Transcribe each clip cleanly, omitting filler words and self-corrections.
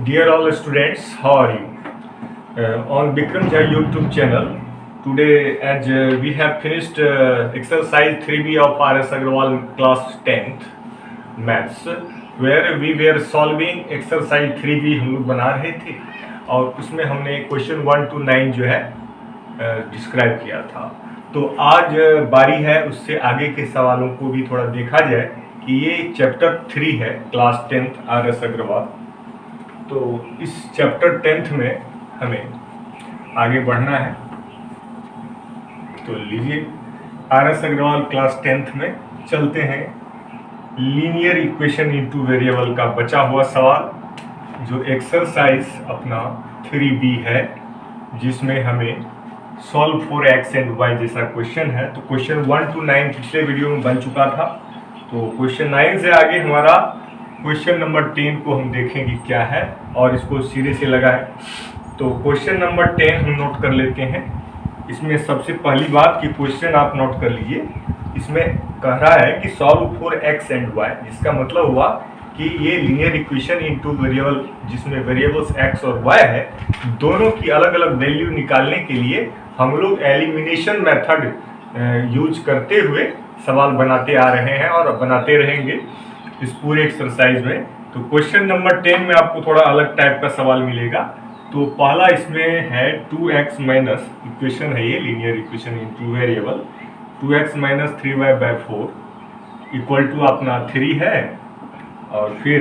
Dear all students, how are you? On Bikram Jha YouTube channel, today as we have finished exercise 3B of R.S. Agrawal class 10th maths, where we were solving exercise 3B हम लोग बना रहे थे और उसमें हमने question 1 to 9 जो है डिस्क्राइब किया था। तो आज बारी है उससे आगे के सवालों को भी थोड़ा देखा जाए कि ये चैप्टर 3 है क्लास 10th R.S. अग्रवाल। तो इस चैप्टर 10th में हमें आगे बढ़ना है। तो लीजिए R.S. अग्रवाल क्लास 10th में चलते हैं। लीनियर इक्वेशन इनटू वेरिएबल का बचा हुआ सवाल जो एक्सरसाइज अपना 3B है, जिसमें हमें solve for x and y जैसा क्वेश्चन है। तो क्वेश्चन 1 to 9 पिछले वीडियो में बन चुका था। तो क्वेश्चन 9 से आगे हमारा क्वेश्चन नंबर 10 को हम देखेंगे क्या है और इसको सिरे से लगाएं। तो क्वेश्चन नंबर 10 हम नोट कर लेते हैं। इसमें सबसे पहली बात कि क्वेश्चन आप नोट कर लीजिए। इसमें कह रहा है कि solve for x and y, जिसका मतलब हुआ कि ये लीनियर इक्वेशन इनटू वेरिएबल, जिसमें वेरिएबल्स एक्स और वाई है, दोनों की अलग अलग वैल्यू निकालने के लिए हम लोग एलिमिनेशन मेथड यूज करते हुए सवाल बनाते आ रहे हैं और बनाते रहेंगे इस पूरे एक्सरसाइज में। तो क्वेश्चन नंबर 10 में आपको थोड़ा अलग टाइप का सवाल मिलेगा। तो पहला इसमें है 2x माइनस इक्वेशन है, ये linear equation in two variable 2x minus 3y/4 equal to अपना 3 है, और फिर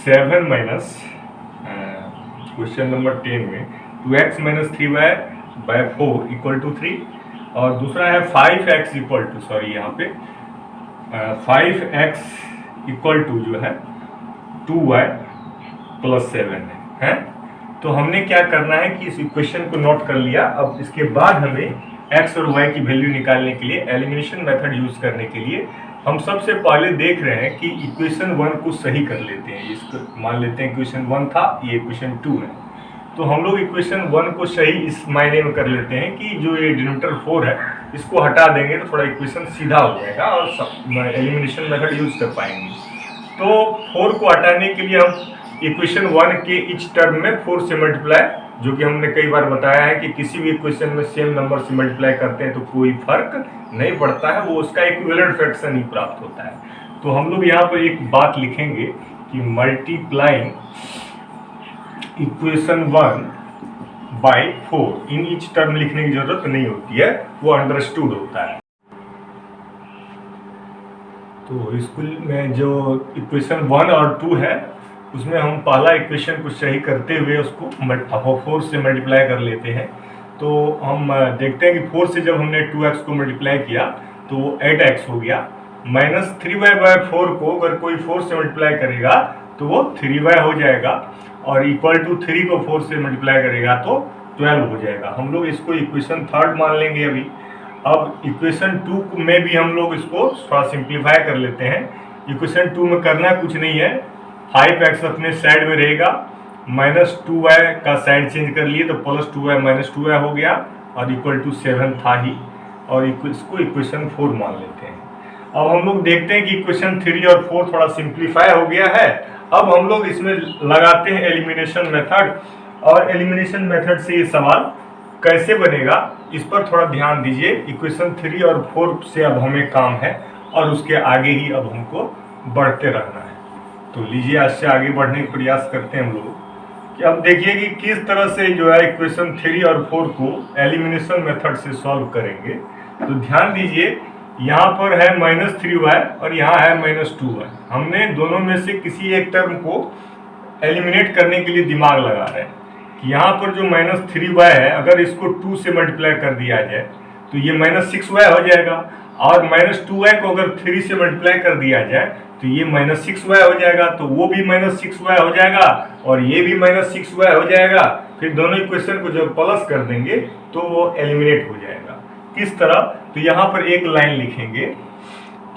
7 माइनस क्वेश्चन नंबर 10 में 2x minus 3y/4 equal to 3, और दूसरा है 5x इक्वल टू, सॉरी यहाँ पे 5x इक्वल टू जो है 2y प्लस 7 है। तो हमने क्या करना है कि इस इक्वेशन को नोट कर लिया। अब इसके बाद हमें x और y की वैल्यू निकालने के लिए एलिमिनेशन मेथड यूज करने के लिए हम सबसे पहले देख रहे हैं कि इक्वेशन 1 को सही कर लेते हैं। इसको मान लेते हैं इक्वेशन 1 था, ये इक्वेशन 2 है। तो हम लोग इक्वेशन 1 को सही इस मायने में कर लेते हैं कि जो ये डिनोमिनेटर 4 है इसको हटा देंगे तो थोड़ा इक्वेशन सीधा हो जाएगा और एलिमिनेशन मेथड यूज कर पाएंगे। तो 4 को हटाने के लिए हम इक्वेशन 1 के इच टर्म में 4 से मल्टीप्लाई, जो कि हमने कई बार बताया है कि किसी भी इक्वेशन में सेम नंबर से मल्टीप्लाई करते हैं तो कोई फर्क नहीं पड़ता है, वो उसका इक्विवेलेंट फ्रैक्शन ही प्राप्त होता है। तो हम लोग यहाँ पर एक बात लिखेंगे कि multiplying equation 1 by 4, in each term लिखने की जरूरत नहीं होती है, वो अंडरस्टूड होता है। तो स्कूल में जो इक्वेशन 1 और 2 है उसमें हम पहला इक्वेशन को सही करते हुए उसको 4 से मल्टीप्लाई कर लेते हैं। तो हम देखते हैं कि 4 से जब हमने 2x को मल्टीप्लाई किया तो वो 8x हो गया। माइनस 3y/4 को अगर कोई 4 से मल्टीप्लाई करेगा तो वो 3y हो जाएगा, और इक्वल टू 3 को 4 से मल्टीप्लाई करेगा तो 12 हो जाएगा। हम लोग इसको इक्वेशन 3 मान लेंगे अभी। अब इक्वेशन 2 में भी हम लोग इसको थोड़ा सिंप्लीफाई कर लेते हैं। इक्वेशन 2 में करना कुछ नहीं है, 5x अपने साइड में रहेगा, माइनस 2y का साइड चेंज कर लिए तो प्लस 2y माइनस 2y हो गया, और इक्वल टू 7 था ही, और इसको इक्वेशन 4 मान लेते हैं। अब हम लोग देखते हैं कि इक्वेशन 3 और 4 थोड़ा सिंप्लीफाई हो गया है। अब हम लोग इसमें लगाते हैं एलिमिनेशन मेथड, और एलिमिनेशन मेथड से ये सवाल कैसे बनेगा इस पर थोड़ा ध्यान दीजिए। इक्वेशन 3 और 4 से अब हमें काम है और उसके आगे ही अब हमको बढ़ते रहना है। तो लीजिए आज से आगे बढ़ने का प्रयास करते हैं हम लोग कि अब देखिए कि किस तरह से जो है इक्वेशन 3 और 4 को एलिमिनेशन मेथड से सॉल्व करेंगे। तो ध्यान दीजिए, यहाँ पर है माइनस 3y और यहाँ है माइनस 2y। हमने दोनों में से किसी एक टर्म को एलिमिनेट करने के लिए दिमाग लगा रहे हैं कि यहाँ पर जो माइनस 3y है अगर इसको 2 से मल्टीप्लाई कर दिया जाए तो ये माइनस 6y हो जाएगा, और माइनस 2y को अगर 3 से मल्टीप्लाई कर दिया जाए तो ये माइनस 6y हो जाएगा, तो वो भी माइनस 6y हो जाएगा और ये भी माइनस 6y हो जाएगा। फिर दोनों इक्वेशन को जब प्लस कर देंगे तो वो एलिमिनेट हो जाएगा। किस तरह? तो यहाँ पर एक लाइन लिखेंगे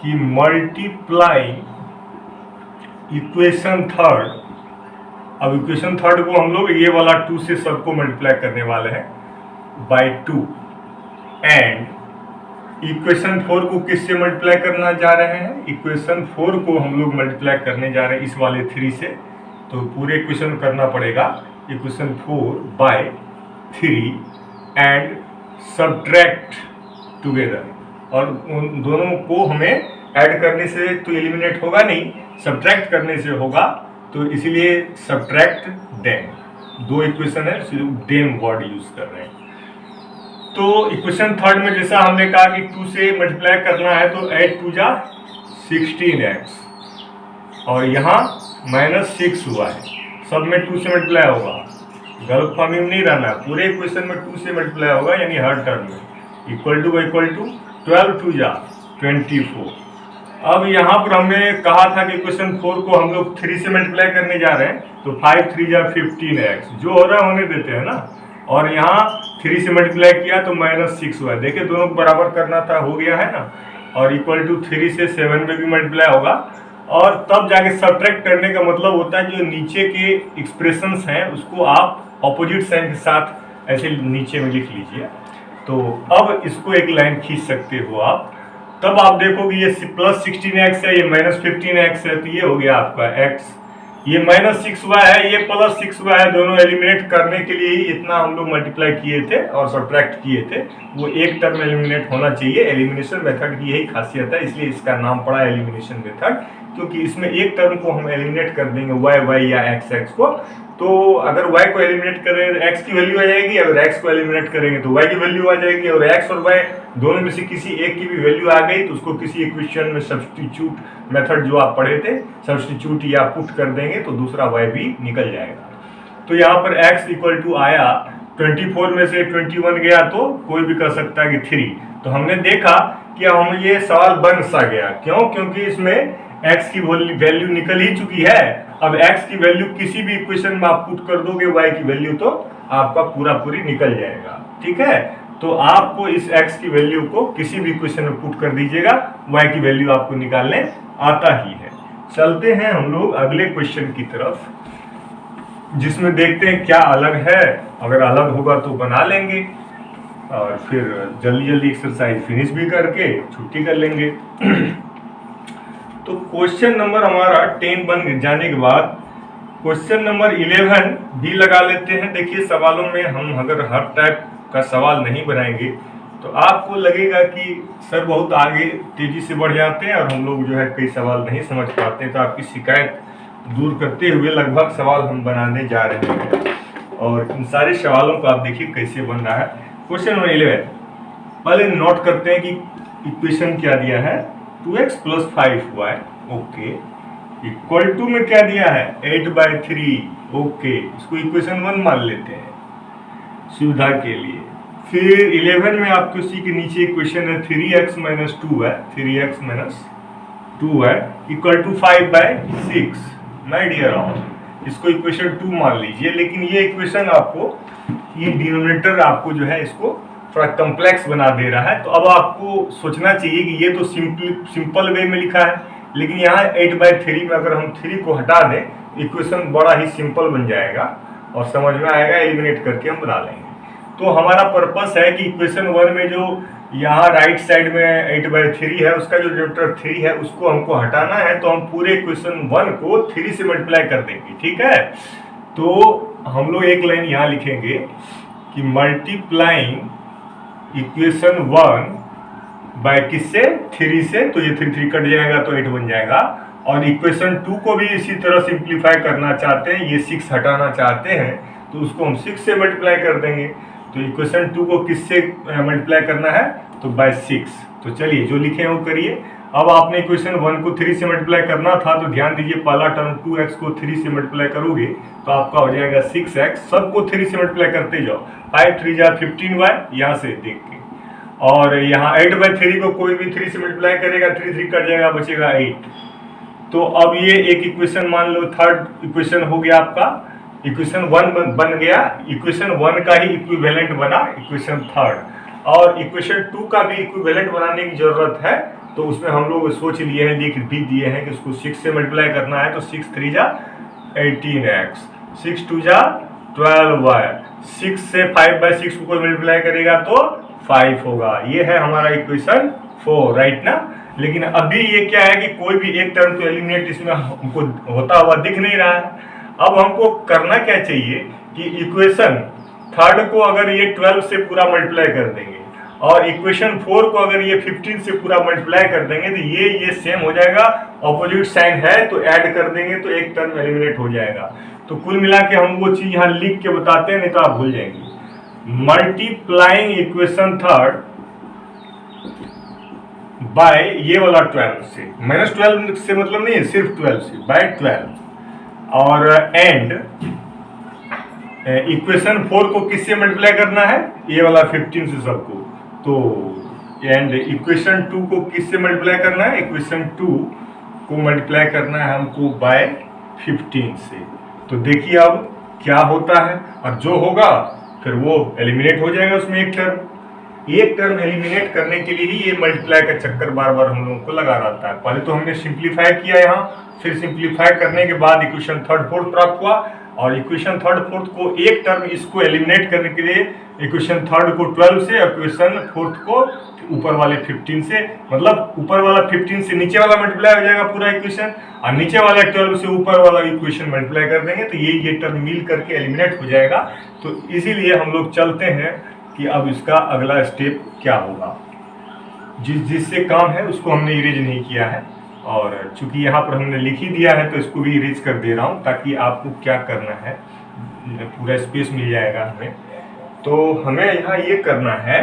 कि मल्टीप्लाई इक्वेशन 3। अब इक्वेशन 3 को हम लोग ये वाला 2 से सबको मल्टीप्लाई करने वाले हैं बाय 2, एंड इक्वेशन 4 को किससे मल्टीप्लाई करना जा रहे हैं? इक्वेशन 4 को हम लोग मल्टीप्लाई करने जा रहे हैं इस वाले 3 से। तो पूरे इक्वेशन करना पड़ेगा इक्वेशन 4/3 एंड सब्ट्रैक्ट टुगेदर, और उन दोनों को हमें ऐड करने से तो एलिमिनेट होगा नहीं, सब्ट्रैक्ट करने से होगा, तो इसीलिए सब्ट्रैक्ट देम। दो इक्वेशन है, सिर्फ देम वर्ड यूज कर रहे हैं। तो इक्वेशन थर्ड में जैसा हमने कहा कि 2 से मल्टीप्लाई करना है, तो 8 2 जा 16x, और यहाँ -6 हुआ है, सब में 2 से मल्टीप्लाई होगा, गलतफहमी में नहीं रहना है, पूरे इक्वेशन में 2 से मल्टीप्लाई होगा, यानी हर टर्म में इक्वल टू 12 2 जा 24। अब यहाँ पर हमने कहा था कि इक्वेशन 4 को हम लोग 3 से मल्टीप्लाई करने जा रहे हैं, तो 5 3 जा 15x, जो हो रहा है होने देते हैं ना, और यहाँ 3 से मल्टीप्लाई किया तो -6 हुआ। देखिए दोनों को बराबर करना था, हो गया है ना, और इक्वल टू 3 से 7 में भी मल्टीप्लाई होगा, और तब जाके सब्ट्रैक्ट करने का मतलब होता है जो नीचे के एक्सप्रेशंस हैं उसको आप ऑपोजिट साइन के साथ ऐसे नीचे में लिख लीजिए। तो अब इसको एक लाइन खींच सकते हो आप, तब आप देखोगे ये +16x है, ये -15x है, तो ये हो गया आपका x, ये -6 हुआ है, ये +6 हुआ है, दोनों एलिमिनेट करने के लिए ही इतना हम लोग मल्टीप्लाई किए थे और सब्ट्रैक्ट किए थे, वो एक टर्म एलिमिनेट होना चाहिए। एलिमिनेशन मेथड की यही खासियत है, इसलिए इसका नाम पड़ा एलिमिनेशन मेथड, क्योंकि इसमें एक टर्म को हम एलिमिनेट कर देंगे y या x को, तो अगर y को एलिमिनेट करेंगे तो x की वैल्यू आ जाएगी, अगर x को एलिमिनेट करेंगे तो y की वैल्यू आ जाएगी, और x और y दोनों में से किसी एक की भी वैल्यू आ गई तो उसको किसी इक्वेशन में सब्स्टिट्यूट मेथड जो आप पढ़े थे, सब्स्टिट्यूट या पुट कर देंगे तो दूसरा y भी निकल जाएगा। तो यहाँ पर x इक्वल टू आया 24 में से 21 गया तो कोई भी कर सकता है कि 3, तो हमने देखा कि हम ये सवाल बन सा गया, क्यों? क्योंकि इसमें x की वैल्यू निकल ही चुकी है। अब x की वैल्यू किसी भी इक्वेशन में आप पुट कर दोगे y की वैल्यू, तो आपका पूरी निकल जाएगा, ठीक है। तो आपको इस x की वैल्यू को किसी भी इक्वेशन में पुट कर दीजिएगा, y की वैल्यू आपको निकालने आता ही है। चलते हैं हम लोग अगले क्वेश्चन की तरफ, जिसमें देखते हैं क्या अलग है, अगर अलग होगा तो बना लेंगे और फिर जल्दी एक्सरसाइज फिनिश भी करके छुट्टी कर लेंगे। तो क्वेश्चन नंबर हमारा 10 बन जाने के बाद क्वेश्चन नंबर 11 भी लगा लेते हैं। देखिए सवालों में हम अगर हर टाइप का सवाल नहीं बनाएंगे तो आपको लगेगा कि सर बहुत आगे तेजी से बढ़ जाते हैं और हम लोग जो है कई सवाल नहीं समझ पाते, तो आपकी शिकायत दूर करते हुए लगभग सवाल हम बनाने जा रहे हैं, और इन सारे सवालों को आप देखिए कैसे बन रहा है। क्वेश्चन नंबर 11 पहले नोट करते हैं कि इक्वेशन क्या दिया है, 2x + 5y, okay, equal to में क्या दिया है 8/3, ओके, इसको इक्वेशन 1 मान लेते हैं सुविधा के लिए। फिर 11 में आपको उसी के नीचे इक्वेशन है 3x - 2 है, 3x - 2 है, equal to 5/6। My dear all, इसको इक्वेशन 2 मान लीजिए, लेकिन ये इक्वेशन आपको, ये डिनोमिनेटर आपको जो है इसको थोड़ा कॉम्प्लेक्स बना दे रहा है। तो अब आपको सोचना चाहिए कि ये तो सिंपल वे में लिखा है, लेकिन यहाँ 8/3 में अगर हम 3 को हटा दें इक्वेशन बड़ा ही सिंपल बन जाएगा और समझ में आएगा, एलिमिनेट करके हम बना लेंगे। तो हमारा पर्पस है कि इक्वेशन 1 में जो यहाँ राइट साइड में 8/3 है, उसका जो डिनोमिनेटर 3 है उसको हमको हटाना है, तो हम पूरे इक्वेशन 1 को 3 से मल्टीप्लाई कर देंगे, ठीक है। तो हम लोग एक लाइन यहाँ लिखेंगे कि मल्टीप्लाइंग इक्वेशन 1 बाय किससे, 3 से, तो ये 3 कट जाएगा तो 8 बन जाएगा, और इक्वेशन 2 को भी इसी तरह सिंप्लीफाई करना चाहते हैं, ये 6 हटाना चाहते हैं तो उसको हम 6 से मल्टीप्लाई कर देंगे। तो इक्वेशन 2 को किससे मल्टीप्लाई करना है, तो बाय 6। तो चलिए जो लिखे हैं वो करिए। अब आपने इक्वेशन 1 को 3 से मल्टीप्लाई करना था, तो ध्यान दीजिए पहला टर्म 2x को 3 से मल्टीप्लाई करोगे तो आपका हो जाएगा 6x, सबको 3 से मल्टीप्लाई करते जाओ, 5 3 जा 15y, यहाँ से देख के, और यहाँ 8/3 को कोई भी 3 से मल्टीप्लाई करेगा, 3 कट जाएगा, बचेगा 8। तो अब ये एक इक्वेशन मान लो, थर्ड इक्वेशन हो गया आपका, इक्वेशन 1 बन गया, इक्वेशन 1 का ही इक्विवेलेंट बना इक्वेशन थर्ड, और इक्वेशन 2 का भी इक्विवेलेंट बनाने की जरूरत है। तो उसमें हम लोग सोच लिए हैं, लिख भी दिए हैं कि उसको 6 से मल्टीप्लाई करना है, तो 6 3 जा 18x, 6 2 जा 12y, 6 से 5/6 को कोई मल्टीप्लाई करेगा तो 5 होगा। ये है हमारा इक्वेशन 4, राइट ना। लेकिन अभी ये क्या है कि कोई भी एक टर्म तो एलिमिनेट इसमें हमको होता हुआ दिख नहीं रहा है। अब हमको करना क्या चाहिए कि इक्वेशन थर्ड को अगर ये 12 से पूरा मल्टीप्लाई कर देंगे और इक्वेशन 4 को अगर ये 15 से पूरा मल्टीप्लाई कर देंगे तो ये सेम हो जाएगा, ऑपोजिट साइन है तो ऐड कर देंगे तो एक टर्म एलिमिनेट हो जाएगा। तो कुल मिला के हम वो चीज यहाँ लिख के बताते हैं, नहीं तो आप भूल जाएंगे। मल्टीप्लाइंग इक्वेशन थर्ड बाय ये वाला 12 से, -12 से मतलब नहीं है, सिर्फ 12 से, बाय 12 और एंड इक्वेशन 4 को किससे मल्टीप्लाई करना है, ये वाला 15 से सबको, तो एंड इक्वेशन 2 को किससे मल्टीप्लाई करना है, इक्वेशन 2 को मल्टीप्लाई करना है हमको बाय 15 से। तो देखिए अब क्या होता है, और जो होगा फिर वो एलिमिनेट हो जाएगा उसमें एक टर्म एलिमिनेट करने के लिए ही ये मल्टीप्लाई का चक्कर बार बार हम लोगों को लगा रहता है। पहले तो हमने सिंप्लीफाई किया यहाँ, फिर सिंप्लीफाई करने के बाद इक्वेशन थर्ड फोर्थ प्राप्त हुआ, और इक्वेशन थर्ड फोर्थ को एक टर्म इसको एलिमिनेट करने के लिए इक्वेशन थर्ड को 12 से, इक्वेशन फोर्थ को ऊपर वाले 15 से, मतलब ऊपर वाला 15 से नीचे वाला मल्टीप्लाई हो जाएगा पूरा इक्वेशन, और नीचे वाला 12 से ऊपर वाला इक्वेशन मल्टीप्लाई कर देंगे तो ये टर्म मिल करके एलिमिनेट हो जाएगा। तो इसीलिए हम लोग चलते हैं कि अब इसका अगला स्टेप क्या होगा। जिससे काम है उसको हमने इरेज नहीं किया है, और चूंकि यहाँ पर हमने लिख ही दिया है तो इसको भी इरेज कर दे रहा हूँ ताकि आपको क्या करना है, पूरा स्पेस मिल जाएगा हमें। तो हमें यहाँ ये करना है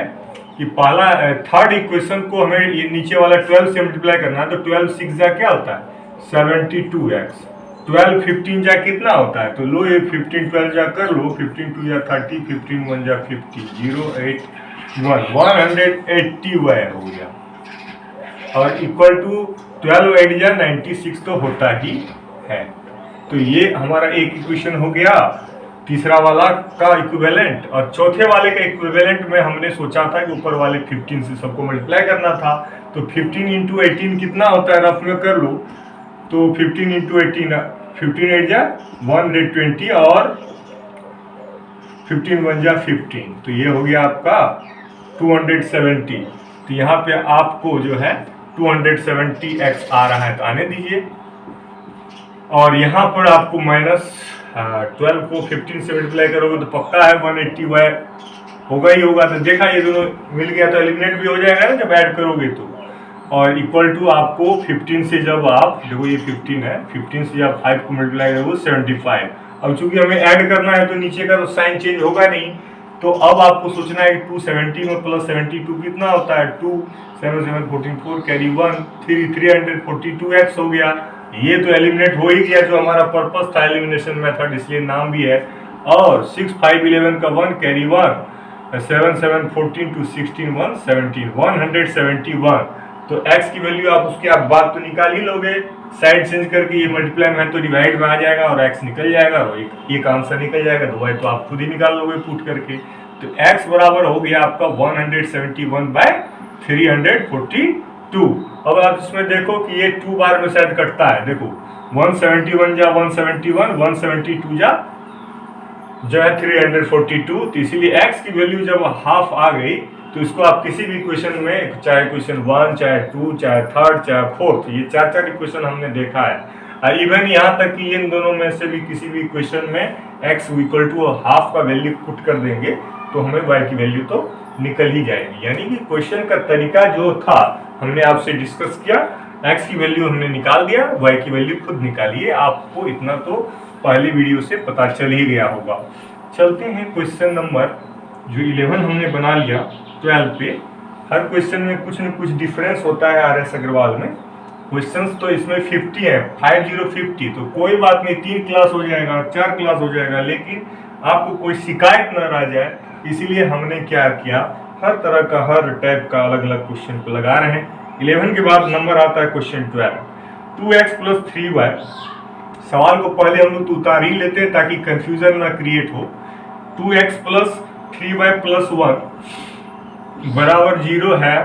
कि पहला थर्ड इक्वेशन को हमें ये नीचे वाला 12 से मल्टीप्लाई करना है। तो 12 6 जा क्या होता है 72x, 12 15 जा कितना होता है, तो लो ये 15 12 जा कर लो, 15 2 जा 30, 15 1 जा 50, 0 8 1 180 हो गया, और इक्वल टू 12 8 जा 96 तो होता ही है। तो ये हमारा एक इक्वेशन हो गया तीसरा वाला का इक्विवेलेंट, और चौथे वाले का इक्विवेलेंट में हमने सोचा था कि ऊपर वाले 15 से सबको मल्टीप्लाई करना था। तो 15 इंटू 18 कितना होता है, रफ में कर लो, तो 15 इंटू 18 15 8 जा 120 और 15 1 जा 15, तो ये हो गया आपका 270। तो यहाँ पे आपको जो है 270x आ रहा है, तो आने दीजिए, और यहाँ पर आपको -12 को 15 से मल्टीप्लाई करोगे तो पक्का है 180y होगा ही होगा। तो देखा ये दोनों मिल गया तो एलिमिनेट भी हो जाएगा ना जब ऐड करोगे तो, और इक्वल टू आपको 15 से जब आप देखो ये 15 है, 15 से जब 5 को मल्टीप्लाई करोगे 75। अब चूंकि हमें ऐड करना है तो नीचे का तो साइन चेंज होगा नहीं, तो अब आपको सोचना है कि 270 में प्लस 72 कितना होता है, 2 7 7 14 4 कैरी 1 342x हो गया। ये तो एलिमिनेट हो ही गया जो हमारा पर्पस था एलिमिनेशन मेथड, इसलिए नाम भी है। और 6 5 11 का 1 कैरी 1 7 7 14 2 16 1 17 171। तो x की वैल्यू आप उसके आप बात तो निकाल ही लोगे, साइड चेंज करके ये मल्टीप्लाई में तो डिवाइड में आ जाएगा और x निकल जाएगा, और एक आंसर निकल जाएगा, तो y तो आप खुद ही निकाल लोगे पुट करके। तो x बराबर हो गया आपका 171/342। अब आप इसमें देखो कि ये 2 बार में शायद कटता है, देखो 171 जा 171, 172 जा जो है 342। तो इसीलिए x की वैल्यू जब हाफ आ गई तो इसको आप किसी भी इक्वेशन में, चाहे इक्वेशन 1 चाहे 2 चाहे थर्ड चाहे फोर्थ, ये 4 इक्वेशन हमने देखा है, इवन यहाँ तक कि इन दोनों में से भी किसी भी इक्वेशन में x इक्वल टू हाफ का वैल्यू पुट कर देंगे तो हमें y की वैल्यू तो निकल ही जाएगी। यानी कि क्वेश्चन का तरीका जो था हमने आपसे डिस्कस किया, x की वैल्यू हमने निकाल दिया, y की वैल्यू खुद निकालिए। आपको इतना तो पहली वीडियो से पता चल ही गया होगा। चलते हैं क्वेश्चन नंबर जो 11 हमने बना लिया 12 पे। हर क्वेश्चन में कुछ न कुछ डिफरेंस होता है RS अग्रवाल में। क्वेश्चंस तो इसमें 50 है, 50 तो कोई बात नहीं, 3 क्लास हो जाएगा, 4 क्लास हो जाएगा, लेकिन आपको कोई शिकायत न रह जाए इसीलिए हमने क्या किया, हर तरह का हर टाइप का अलग अलग क्वेश्चन को लगा रहे हैं। 11 के बाद नंबर आता है क्वेश्चन 12, 2x + 3y। सवाल को पहले हम लोग उतार ही लेते हैं ताकि कंफ्यूजन ना क्रिएट हो। 2x + 3y + 1 बराबर 0 है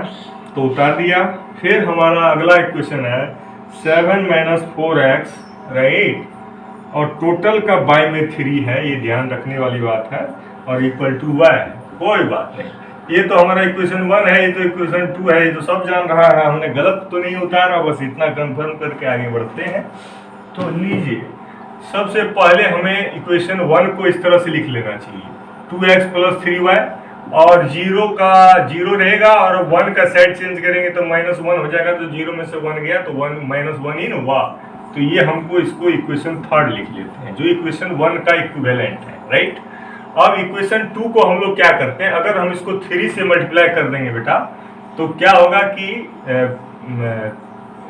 तो उतार दिया। फिर हमारा अगला इक्वेशन है 7 - 4x, राइट, और टोटल का बाय में 3 है, ये ध्यान रखने वाली बात है, और इक्वल टू y, कोई बात नहीं। ये तो हमारा इक्वेशन 1 है, ये तो इक्वेशन 2 है, ये तो सब जान रहा है, हमने गलत तो नहीं उतारा, बस इतना कंफर्म करके आगे बढ़ते हैं। तो लीजिए सबसे पहले हमें इक्वेशन 1 को इस तरह से लिख लेना चाहिए, 2x + 3y, और 0 का 0 रहेगा और 1 का साइड चेंज करेंगे तो -1 हो जाएगा, तो 0 में से 1 गया तो 1 -1 इन हुआ। तो ये हमको इसको इक्वेशन 3 लिख लेते हैं, जो इक्वेशन 1 का इक्विवेलेंट है, राइट। अब इक्वेशन 2 को हम लोग क्या करते हैं, अगर हम इसको 3 से मल्टीप्लाई कर देंगे बेटा, तो क्या होगा कि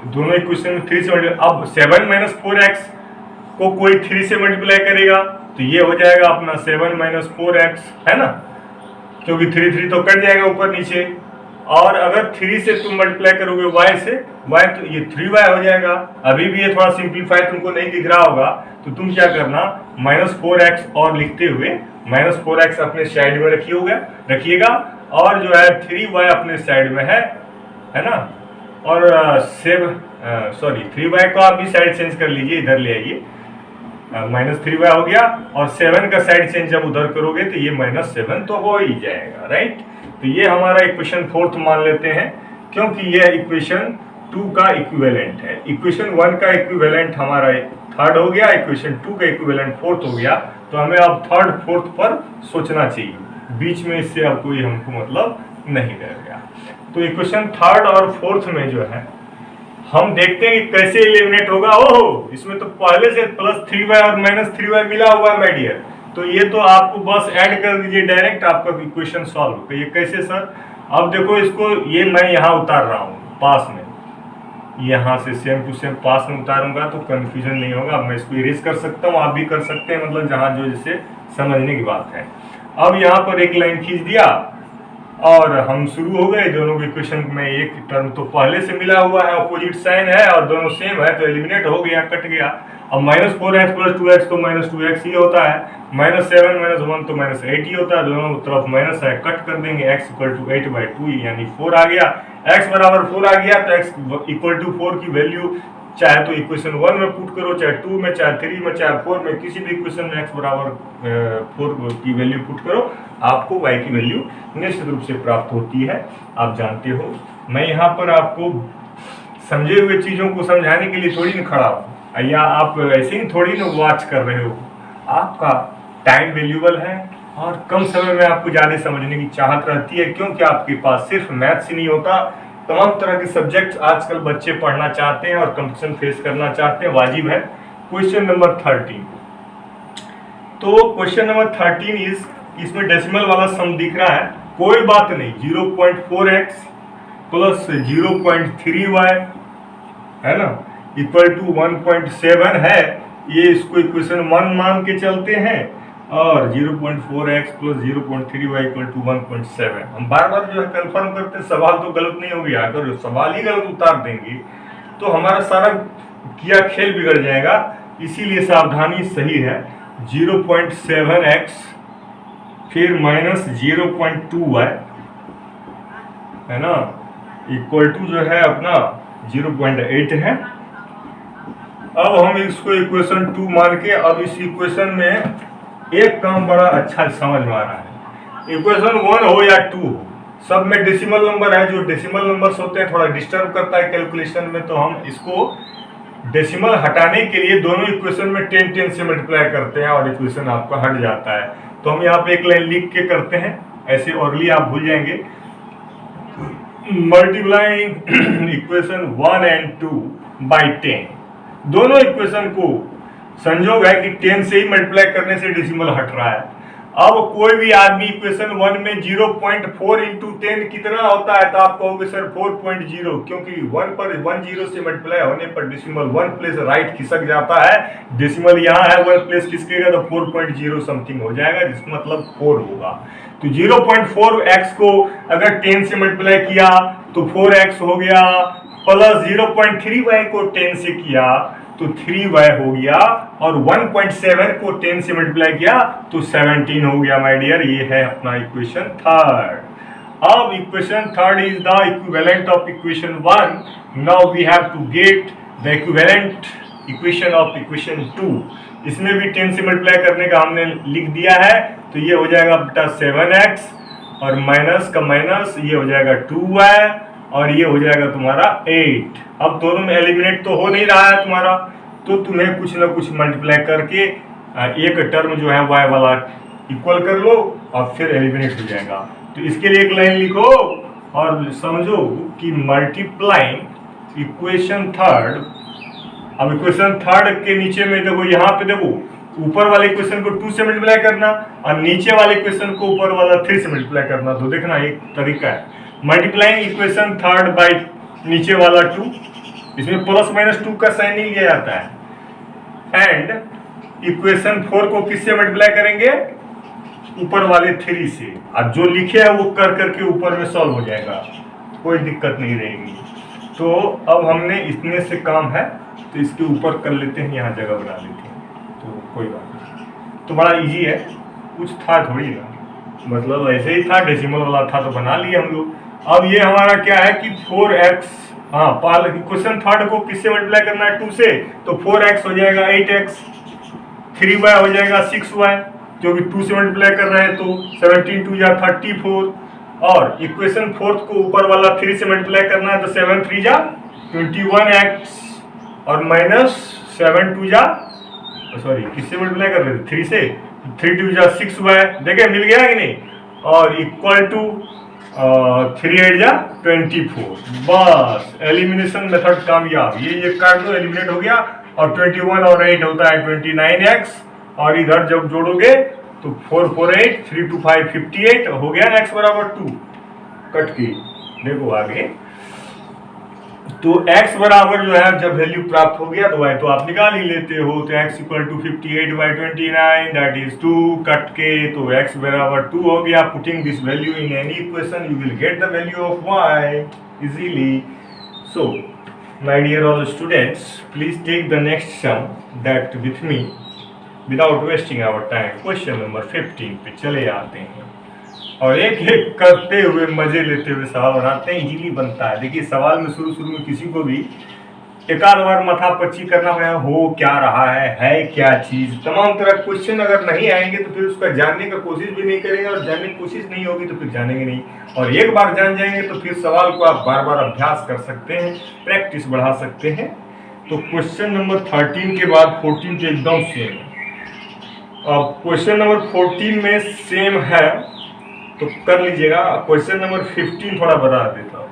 दोनों इक्वेशन में 3 से मल्टीप्लाई, अब 7 - 4x को कोई 3 से मल्टीप्लाई करेगा तो ये हो जाएगा अपना 7 - 4x, है ना, क्योंकि 3 तो कट जाएगा ऊपर नीचे। और अगर 3 से तुम मल्टीप्लाई करोगे y से, y तो ये 3y हो जाएगा। अभी भी ये थोड़ा सिंप्लीफाई तुमको नहीं दिख रहा होगा, तो तुम क्या करना, -4x और लिखते हुए -4x अपने साइड में रखिएगा, और जो है 3y अपने साइड में है ना, और 3y को आप भी साइड चेंज कर लीजिए, इधर ले आइए, -3y हो गया, और 7 का साइड चेंज जब उधर करोगे तो ये -7 तो हो ही जाएगा, राइट। तो ये हमारा इक्वेशन 4 मान लेते हैं, क्योंकि ये इक्वेशन 2 का इक्विवेलेंट है। इक्वेशन 1 का इक्विवेलेंट हमारा 3rd हो गया, इक्वेशन 2 का इक्विवेलेंट 4th हो गया, तो हमें अब 3rd 4th पर सोचना चाहिए, बीच में इससे अब कोई हमको मतलब नहीं रह गया। तो इक्वेशन 3rd और 4th में जो है हम देखते हैं कि कैसे एलिमिनेट होगा। ओहो, इसमें तो पहले से +3y और -3y मिला हुआ है माय डियर, तो ये तो आपको बस ऐड कर दीजिए, डायरेक्ट आपका इक्वेशन सॉल्व। तो ये कैसे सर, अब देखो इसको, ये मैं यहाँ उतार रहा हूँ पास में, यहाँ से सेम टू सेम पास में उतारूंगा तो कंफ्यूजन नहीं होगा। मैं इसको इरेज कर सकता हूँ, आप भी कर सकते हैं, मतलब जहाँ जो जैसे समझने की बात है। अब यहाँ पर एक लाइन खींच दिया और हम शुरू हो गए। दोनों इक्वेशन में एक टर्म तो पहले से मिला हुआ है, अपोजिट साइन है और दोनों सेम है, तो एलिमिनेट हो गया, कट गया। अब -4x + 2x तो -2x ही होता है, -7 - 1 तो -8 ही होता है, दोनों तरफ माइनस है, कट कर देंगे, x = 8/2 यानी 4 आ गया। x बराबर 4 आ गया तो x = 4 की वैल्यू चाहे तो इक्वेशन 1 में पुट करो, चाहे 2 में, चाहे 3 में, चाहे 4 में, किसी भी इक्वेशन में x बराबर 4 की वैल्यू पुट करो, आपको y की वैल्यू निश्चित रूप से प्राप्त होती है, आप जानते हो। मैं यहाँ पर आपको समझे हुए चीज़ों को समझाने के लिए थोड़ी ना खड़ा हूँ, या आप ऐसे ही थोड़ी ना वॉच कर रहे हो। आपका टाइम वैल्यूबल है और कम समय में आपको ज़्यादा समझने की चाहत रहती है, क्योंकि आपके पास सिर्फ मैथ्स ही नहीं होता, तमाम तरह के सब्जेक्ट्स आजकल बच्चे पढ़ना चाहते हैं और कंपटीशन फेस करना चाहते हैं, वाजिब है। क्वेश्चन नंबर 13, तो क्वेश्चन नंबर 13 इज, इसमें डेसिमल वाला सम दिख रहा है, कोई बात नहीं, 0.4x + 0.3y है ना, = 1.7 है। ये इसको इक्वेशन 1 मान के चलते हैं, और 0.4x + 0.3y = 1.7। हम बार बार जो है कंफर्म करते हैं, सवाल तो गलत नहीं हो गया। अगर सवाल ही गलत उतार देंगे तो हमारा सारा किया खेल बिगड़ जाएगा, इसीलिए सावधानी सही है। 0.7x फिर -0.2y है ना, = जो है अपना 0.8 है। अब हम इसको इक्वेशन 2 मान के, अब इस इक्वेशन में एक काम बड़ा अच्छा समझ में आ रहा है, इक्वेशन 1 हो या 2 हो, सब में डेसिमल नंबर है। जो डेसिमल नंबर्स होते हैं थोड़ा डिस्टर्ब करता है कैलकुलेशन में, तो हम इसको डेसिमल हटाने के लिए दोनों इक्वेशन में 10 से मल्टीप्लाई करते हैं और इक्वेशन आपका हट जाता है। तो हम यहाँ पे एक लाइन लिख के करते हैं, ऐसे ओरली आप भूल जाएंगे। मल्टीप्लाइंग इक्वेशन 1 और 2 बाई 10, दोनों इक्वेशन को संयोग है कि 10 से ही मल्टीप्लाई करने से डेसिमल हट रहा है। अब कोई भी आदमी इक्वेशन 1 में 0.4 × 10 कितना होता है, तो आप कहोगे सर 4.0, क्योंकि 1 पर 1 0 से मल्टीप्लाई होने पर डेसिमल 1 प्लेस राइट खिसक जाता है, डेसिमल यहाँ है 1 प्लेस खिसकेगा तो 4.0 समथिंग हो जाएगा, जिसका मतलब 4 होगा। तो 0.4x को अगर 10 से मल्टीप्लाई किया तो 4x हो गया, प्लस 0.3y को 10 से किया तो 3y हो गया, और 1.7 को 10 से मल्टीप्लाई किया तो 17 हो गया माय डियर। ये है अपना इक्वेशन 3rd। अब equation 3rd is the equivalent of equation 1। Now we have to get the equivalent equation of equation 2। इसमें भी 10 से मल्टीप्लाई करने का हमने लिख दिया है, तो ये हो जाएगा बेटा 7x, और माइनस का माइनस ये हो जाएगा 2y, और ये हो जाएगा तुम्हारा 8। अब दोनों में एलिमिनेट तो हो नहीं रहा है तुम्हारा, तो तुम्हें कुछ ना कुछ मल्टीप्लाई करके एक टर्म जो है y वाला इक्वल कर लो और फिर एलिमिनेट हो जाएगा। तो इसके लिए एक लाइन लिखो और समझो कि मल्टीप्लाइंग इक्वेशन थर्ड। अब इक्वेशन थर्ड के नीचे में देखो, यहाँ पे देखो ऊपर वाले इक्वेशन को 2 से मल्टीप्लाई करना और नीचे वाले इक्वेशन को ऊपर वाला 3 से मल्टीप्लाई करना। तो देखना एक तरीका है, मल्टीप्लाइंग इक्वेशन थर्ड बाय नीचे वाला 2, इसमें प्लस माइनस 2 का साइन नहीं लिया जाता है। एंड इक्वेशन 4 को किससे मल्टीप्लाई करेंगे? ऊपर वाले 3 से। अब जो लिखे है वो कर करके ऊपर में सॉल्व हो जाएगा, कोई दिक्कत नहीं रहेगी। तो अब हमने इतने से काम है तो इसके ऊपर कर लेते हैं, यहाँ जगह बना लेते हैं, तो कोई बात नहीं। तो बड़ा इजी है, कुछ था थोड़ी ना, मतलब ऐसे ही था, डेसिमल वाला था तो बना लिए हम लोग। अब ये हमारा क्या है कि 4x, हाँ क्वेश्चन थर्ड को किससे मल्टीप्लाई करना है? 2 से। तो 4x हो जाएगा 8x, 3y हो जाएगा 6y, जो कि 2 से मल्टीप्लाई कर रहे हैं तो 17 2 या 34। और इक्वेशन फोर्थ को ऊपर वाला 3 से मल्टीप्लाई करना है तो 7 3 जा 21x और माइनस 7 2 जा, सॉरी किससे मल्टीप्लाई कर रहे थे? 3 से। 3 2 जा 6y, देखे मिल गया कि नहीं? और इक्वल टू 3 8 जा 24। बस एलिमिनेशन मेथड कामयाब, ये कर दो, एलिमिनेट हो गया। और 21 और 8 होता है 29x, और इधर जब जोड़ोगे तो 4 4 8 3 2 5 58 हो गया x बराबर 2। कट की देखो आगे, तो x बराबर जो है जब वैल्यू प्राप्त हो गया तो y तो आप निकाल ही लेते हो। तो x equal to 58 by 29 that is 2। Cut के तो x बराबर 2 हो गया। Putting this value in any equation you will get the value of y easily. So my dear all students, please take the next sum that with me without wasting our time. Question number 15 पे चले आते हैं और एक एक करते हुए मजे लेते हुए सवाल बनाते हैं, इजीली बनता है। देखिए सवाल में शुरू में किसी को भी एक आध बार माथा पच्ची करना हो क्या रहा है क्या चीज, तमाम तरह क्वेश्चन अगर नहीं आएंगे तो फिर उसका जानने का कोशिश भी नहीं करेंगे, और जानने की कोशिश नहीं होगी तो फिर जानेंगे नहीं। और एक बार जान जाएंगे तो फिर सवाल को आप बार बार अभ्यास कर सकते हैं, प्रैक्टिस बढ़ा सकते हैं। तो क्वेश्चन नंबर 13 के बाद 14 तो एकदम सेम। अब क्वेश्चन नंबर 14 में सेम है तो कर लीजिएगा। क्वेश्चन नंबर 15 थोड़ा बता देता हूँ।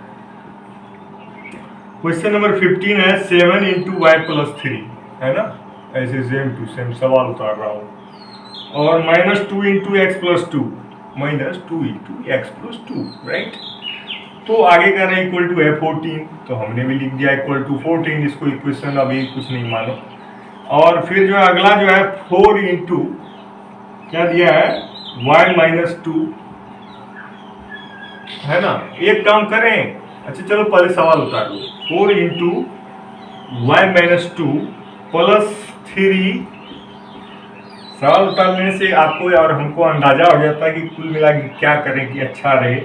क्वेश्चन नंबर 15 है 7 इंटू वाई प्लस 3, है ना, ऐसे सेम टू सेम सवाल उतार रहा हूँ। और minus 2 into x plus 2, minus 2 into x plus 2, right. तो आगे का है इक्वल टू है 14, तो हमने भी लिख दिया इक्वल टू 14, इसको इक्वेशन अभी कुछ नहीं मानो। और फिर जो अगला जो है 4 इंटू क्या दिया है y माइनस 2, है ना। एक काम करें, अच्छा चलो पहले सवाल उतार लो। 4 इंटू वाई माइनस 2 प्लस 3। सवाल उतारने से आपको और हमको अंदाजा हो जाता है कि कुल मिला के क्या करें कि अच्छा रहे।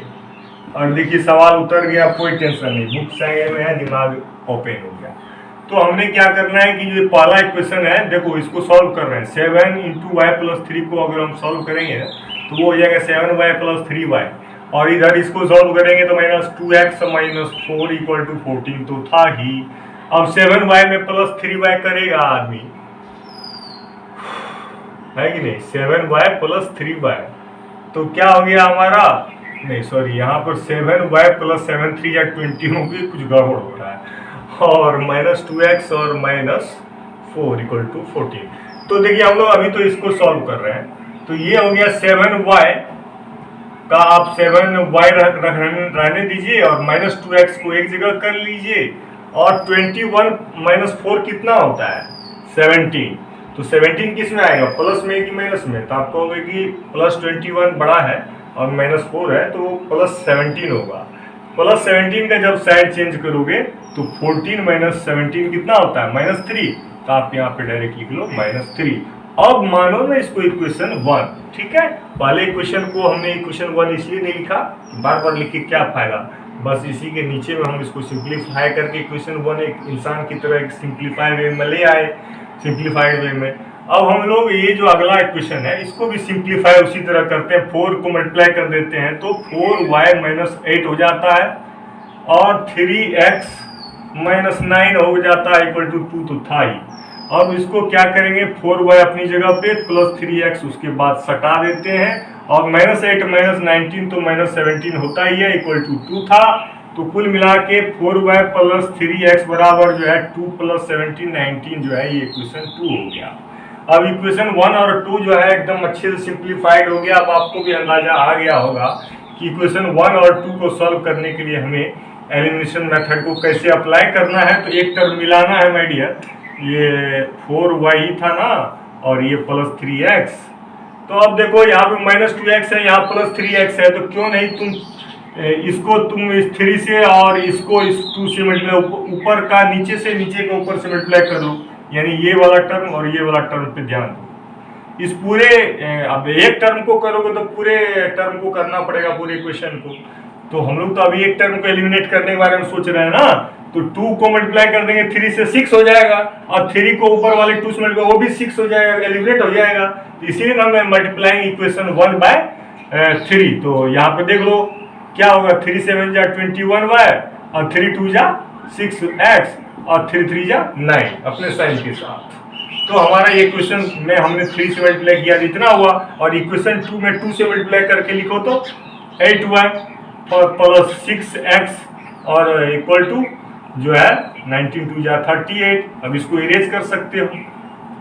और देखिए सवाल उतर गया, कोई टेंशन नहीं, बुक से में है, दिमाग ओपन हो गया। तो हमने क्या करना है कि जो पहला इक्वेशन है, देखो इसको सॉल्व कर रहे हैं। 7 इंटू वाई प्लस 3 को अगर हम सॉल्व करेंगे तो वो हो जाएगा 7y प्लस 3y, और इधर इसको सॉल्व करेंगे तो minus 2x minus 4 equal to 14 तो था ही। अब 7y में प्लस 3y करेगा आदमी, है कि नहीं, 7y प्लस 3y, तो क्या हो गया हमारा, नहीं सॉरी यहाँ पर 7y प्लस 7 3 या 20 होगी, कुछ गड़बड़ हो रहा है। और माइनस 2x और माइनस 4 इक्वल टू 14। तो देखिए हम लोग अभी तो इसको सॉल्व कर रहे हैं, तो ये हो गया 7y का, आप 7y रहने दीजिए और माइनस 2x को एक जगह कर लीजिए। और 21 माइनस 4 कितना होता है 17, तो 17 किस में आएगा, प्लस में कि माइनस में? तो आप कहोगे कि प्लस 21 बड़ा है और माइनस 4 है तो प्लस 17 होगा। प्लस 17 का जब साइड चेंज करोगे तो 14 माइनस 17 कितना होता है माइनस 3, तो आप यहाँ पे डायरेक्ट लिख लो माइनस 3। अब मानो ना इसको इक्वेशन 1, ठीक है। पहले इक्वेशन को हमने इक्वेशन 1 इसलिए नहीं लिखा, बार बार लिख के क्या फायदा, बस इसी के नीचे में हम इसको सिंप्लीफाई करके इक्वेशन 1 एक इंसान की तरह एक सिंप्लीफाइड वे में ले आए, सिंप्लीफाइड वे में। अब हम लोग ये जो अगला इक्वेशन है इसको भी सिंप्लीफाई उसी तरह करते हैं, 4 को मल्टीप्लाई कर देते हैं तो 4y माइनस 8 हो जाता है और 3x माइनस 9 हो जाता है इक्वल टू 2 तो था ही। अब इसको क्या करेंगे, 4y अपनी जगह पे प्लस 3x उसके बाद सटा देते हैं, और -8 -19 तो -17 होता ही है, इक्वल टू 2 था। तो कुल मिला के 4y प्लस 3x बराबर जो है 2 प्लस 17 19 जो है ये इक्वेशन 2 हो गया। अब इक्वेशन 1 और 2 जो है एकदम अच्छे से सिंप्लीफाइड हो गया। अब आपको भी अंदाजा आ गया होगा कि इक्वेशन 1 और 2 को सॉल्व करने के लिए हमें एलिमिनेशन मेथड को कैसे अप्लाई करना है। तो एक टर्म मिलाना है माय डियर, ये 4y था ना और ये प्लस 3x। तो अब देखो यहाँ पे -2x है, यहाँ प्लस 3x है, तो क्यों नहीं इसको तुम इस 3 से और इसको इस 2 से मल्टीप्लाई, ऊपर का नीचे से, नीचे के ऊपर से मल्टीप्लाई कर दो, यानी ये वाला टर्म और ये वाला टर्म पे ध्यान दो। इस पूरे अब एक टर्म को करोगे तो पूरे टर्म को करना पड़ेगा, पूरे इक्वेशन को। तो हम लोग तो अभी एक टर्म को एलिमिनेट करने के बारे में सोच रहे हैं ना, तो 2 को मल्टीप्लाई कर देंगे 3 से 6 हो जाएगा, और 3 को ऊपर वाले 2 से मल्टीप्लाई वो भी 6 हो जाएगा, एलिमिनेट हो जाएगा। तो इसीलिए हम मल्टीप्लाइंग इक्वेशन 1/3। तो यहाँ पे देख लो क्या होगा, 3 7 जा 21y और 3 2 जा 6x और 3 3 जा 9 अपने साइन के साथ। तो हमारा ये इक्वेशन में हमने 3 से मल्टीप्लाई किया इतना हुआ, और इक्वेशन 2 में 2 से मल्टीप्लाई करके लिखो तो 8y प्लस 6x और इक्वल टू जो है 19 2 जा 38। अब इसको इरेज कर सकते हो।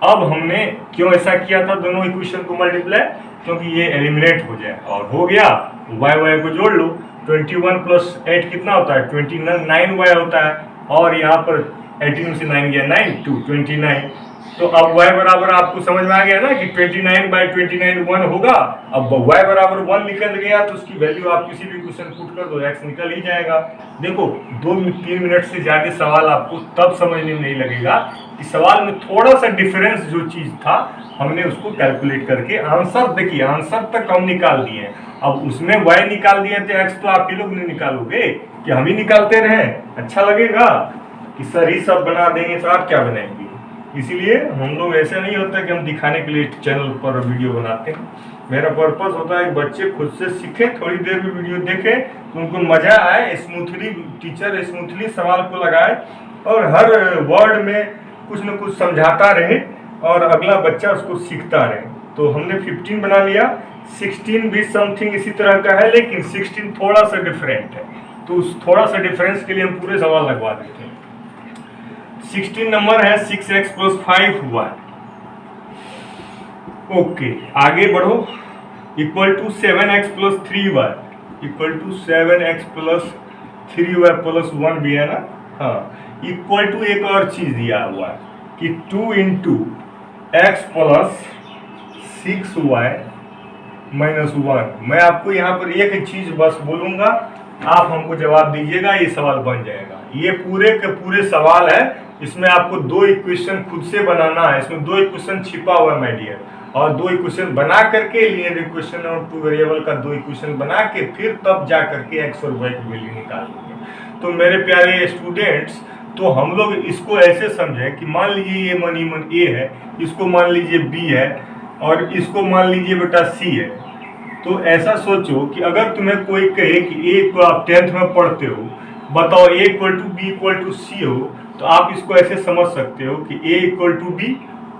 अब हमने क्यों ऐसा किया था दोनों इक्वेशन को मल्टीप्लाई, क्योंकि ये एलिमिनेट हो जाए, और हो गया। y को जोड़ लो, 21 प्लस 8 कितना होता है 29y होता है, और यहाँ पर 18 से 9 गया 9 2 29। तो अब y बराबर आपको समझ में आ गया ना कि 29/29 1 होगा। अब y बराबर 1 निकल गया तो उसकी वैल्यू आप किसी भी क्वेश्चन पुट कर दो, x निकल ही जाएगा। देखो 2-3 मिनट से ज़्यादा सवाल आपको तब समझने में नहीं लगेगा कि सवाल में थोड़ा सा डिफरेंस जो चीज़ था हमने उसको कैलकुलेट करके आंसर, देखिए आंसर तक हम निकाल दिए। अब उसमें y निकाल दिए तो x तो आप ही लोग नहीं निकालोगे कि हम ही निकालते रहें, अच्छा लगेगा कि सर ही सब बना देंगे तो आप क्या बनाएंगे। इसीलिए हम लोग ऐसे नहीं होता कि हम दिखाने के लिए चैनल पर वीडियो बनाते हैं। मेरा पर्पस होता है कि बच्चे खुद से सीखें, थोड़ी देर भी वीडियो देखें तो उनको मज़ा आए, स्मूथली टीचर स्मूथली सवाल को लगाए और हर वर्ड में कुछ न कुछ समझाता रहे और अगला बच्चा उसको सीखता रहे। तो हमने 15 बना लिया, 16 भी समथिंग इसी तरह का है, लेकिन 16 थोड़ा सा डिफरेंट है। तो उस थोड़ा सा डिफरेंस के लिए हम पूरे सवाल लगवा देते हैं। 16 नंबर है 6x प्लस 5y। ओके आगे बढ़ो, equal to 7x plus 3y, equal to 7x plus 3y plus 1 भी है ना, हाँ। इक्वल टू एक और चीज दिया हुआ है कि 2 into x plus 6y minus 1। मैं आपको यहाँ पर एक चीज बस बोलूंगा, आप हमको जवाब दीजिएगा, ये सवाल बन जाएगा। ये पूरे के पूरे सवाल है, इसमें आपको 2 इक्वेशन खुद से बनाना है। इसमें 2 इक्वेशन छिपा हुआ है माय डियर, और 2 इक्वेशन बना करके लीनियर इक्वेशन और 2 वेरिएबल का 2 इक्वेशन बना के फिर तब जा करके x और y की वैल्यू निकालेंगे। तो मेरे प्यारे स्टूडेंट्स, तो हम लोग इसको ऐसे समझें कि मान लीजिए ये मन a है, इसको मान लीजिए b है, और इसको मान लीजिए बेटा c है। तो ऐसा सोचो कि अगर तुम्हें कोई कहे कि a को आप 10th में पढ़ते हो, बताओ a equal to b equal to c हो, तो आप इसको ऐसे समझ सकते हो कि a इक्वल टू b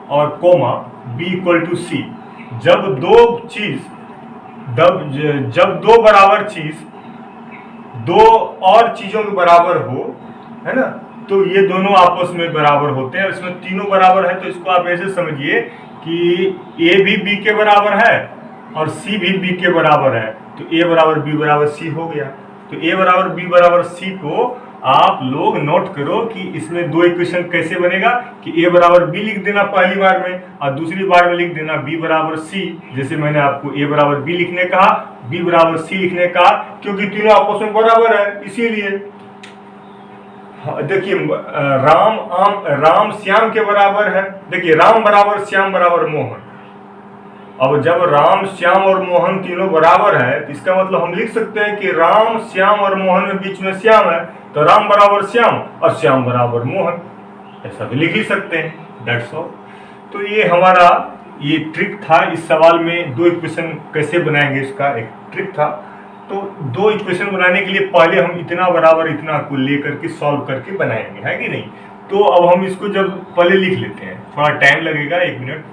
और comma b equal to c। जब दो बराबर चीज दो और चीजों के बराबर हो, है ना, तो ये दोनों आपस में बराबर होते हैं। इसमें तीनों बराबर है, तो इसको आप ऐसे समझिए कि a भी b के बराबर है और c भी b के बराबर है, तो a बराबर b बराबर c हो गया। तो a बराबर b बराबर c को आप लोग नोट करो कि इसमें 2 इक्वेशन कैसे बनेगा कि a बराबर b लिख देना पहली बार में, और दूसरी बार में लिख देना b बराबर c। जैसे मैंने आपको a बराबर b लिखने कहा, b बराबर c लिखने कहा, क्योंकि तीनों आपस में बराबर है इसीलिए। देखिए राम श्याम के बराबर है। देखिए राम बराबर श्याम बराबर मोहन। अब जब राम श्याम और मोहन तीनों बराबर है तो इसका मतलब हम लिख सकते हैं कि राम श्याम और मोहन में बीच में श्याम है, तो राम बराबर श्याम और श्याम बराबर मोहन, ऐसा भी लिख ही सकते हैं। That's all. तो ये हमारा ये ट्रिक था। इस सवाल में 2 इक्वेशन कैसे बनाएंगे इसका एक ट्रिक था। तो 2 इक्वेशन बनाने के लिए पहले हम इतना बराबर इतना को लेकर के सॉल्व करके बनाएंगे, है कि नहीं। तो अब हम इसको जब पहले लिख लेते हैं, थोड़ा टाइम लगेगा 1 मिनट,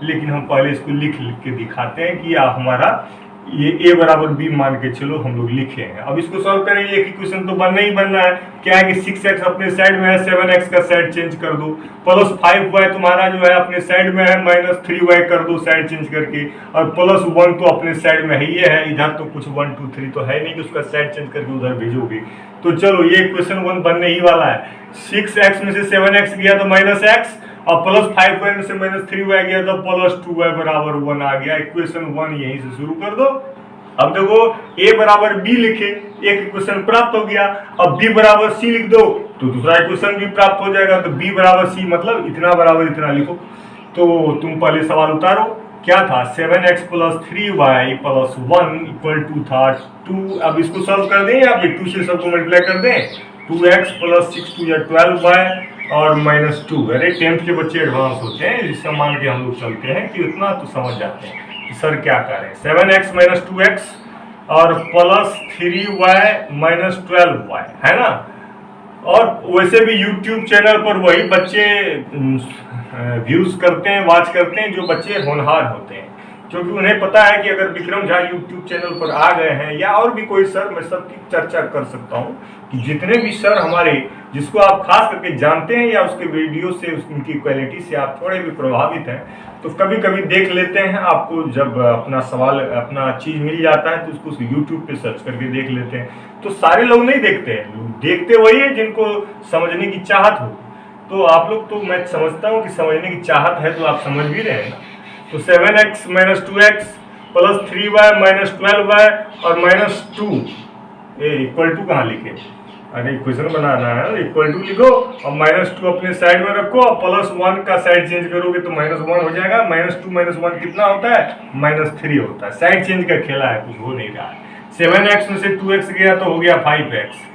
लेकिन हम पहले इसको लिख के दिखाते हैं कि हमारा ये a बराबर b मान के चलो हम लोग लिखे हैं। अब इसको सॉल्व करेंगे, एक इक्वेशन तो बनना ही बनना है। क्या है कि 6x अपने साइड में है, 7x का साइड चेंज कर दो, प्लस 5y तुम्हारा जो है अपने साइड में है, माइनस 3y कर दो साइड चेंज करके, और प्लस 1 तो अपने साइड में ही है, इधर तो कुछ 1 2 3 तो है नहीं कि उसका साइड चेंज करके उधर भेजोगे। तो चलो ये इक्वेशन 1 बनने ही वाला है। 6x में से 7x गया तो माइनस x, और प्लस 5y में से माइनस 3y गया तो प्लस 2y बराबर 1 आ गया। इक्वेशन 1 यहीं से शुरू कर दो। अब देखो a बराबर b लिखे, एक इक्वेशन प्राप्त हो गया। अब b बराबर c लिख दो तो दूसरा इक्वेशन भी प्राप्त हो जाएगा। तो b बराबर c मतलब इतना बराबर इतना लिखो। तो तुम पहले सवाल उतारो, क्या था 7x plus 3y plus 1 equal to था 2। अब इसको सॉल्व कर दें या फिर 2 से सबको मल्टीप्लाई कर दें। 2x प्लस 6 2 या 12y और माइनस 2। अरे 10th के बच्चे एडवांस होते हैं, जिससे मान के हम लोग चलते हैं कि उतना तो समझ जाते हैं कि सर क्या करें। 7x माइनस 2x और प्लस 3y माइनस 12y है ना। और वैसे भी YouTube चैनल पर वही बच्चे व्यूज करते हैं, वॉच करते हैं जो बच्चे होनहार होते हैं, क्योंकि उन्हें पता है कि अगर विक्रम झा यूट्यूब चैनल पर आ गए हैं या और भी कोई सर, मैं सबकी चर्चा कर सकता हूं कि जितने भी सर हमारे, जिसको आप खास करके जानते हैं या उसके वीडियो से उनकी क्वालिटी से आप थोड़े भी प्रभावित हैं, तो कभी कभी देख लेते हैं। आपको जब अपना सवाल अपना चीज़ मिल जाता है तो उसको यूट्यूब पे सर्च करके देख लेते हैं। तो सारे लोग नहीं देखते हैं, देखते वही है जिनको समझने की चाहत हो। तो आप लोग तो मैं समझता हूँ कि समझने की चाहत है, तो आप समझ भी रहे हैं ना। तो 7x minus 2x plus 3y minus 12y और माइनस 2 इक्वल टू कहाँ लिखे, अरे इक्वेशन बनाना है, इक्वल टू लिखो और माइनस 2 अपने साइड में रखो और प्लस 1 का साइड चेंज करोगे तो माइनस 1 हो जाएगा। माइनस 2 माइनस 1 कितना होता है, माइनस 3 होता है। साइड चेंज का खेला है, कुछ हो नहीं रहा है। 7x में से 2x गया तो हो गया 5x,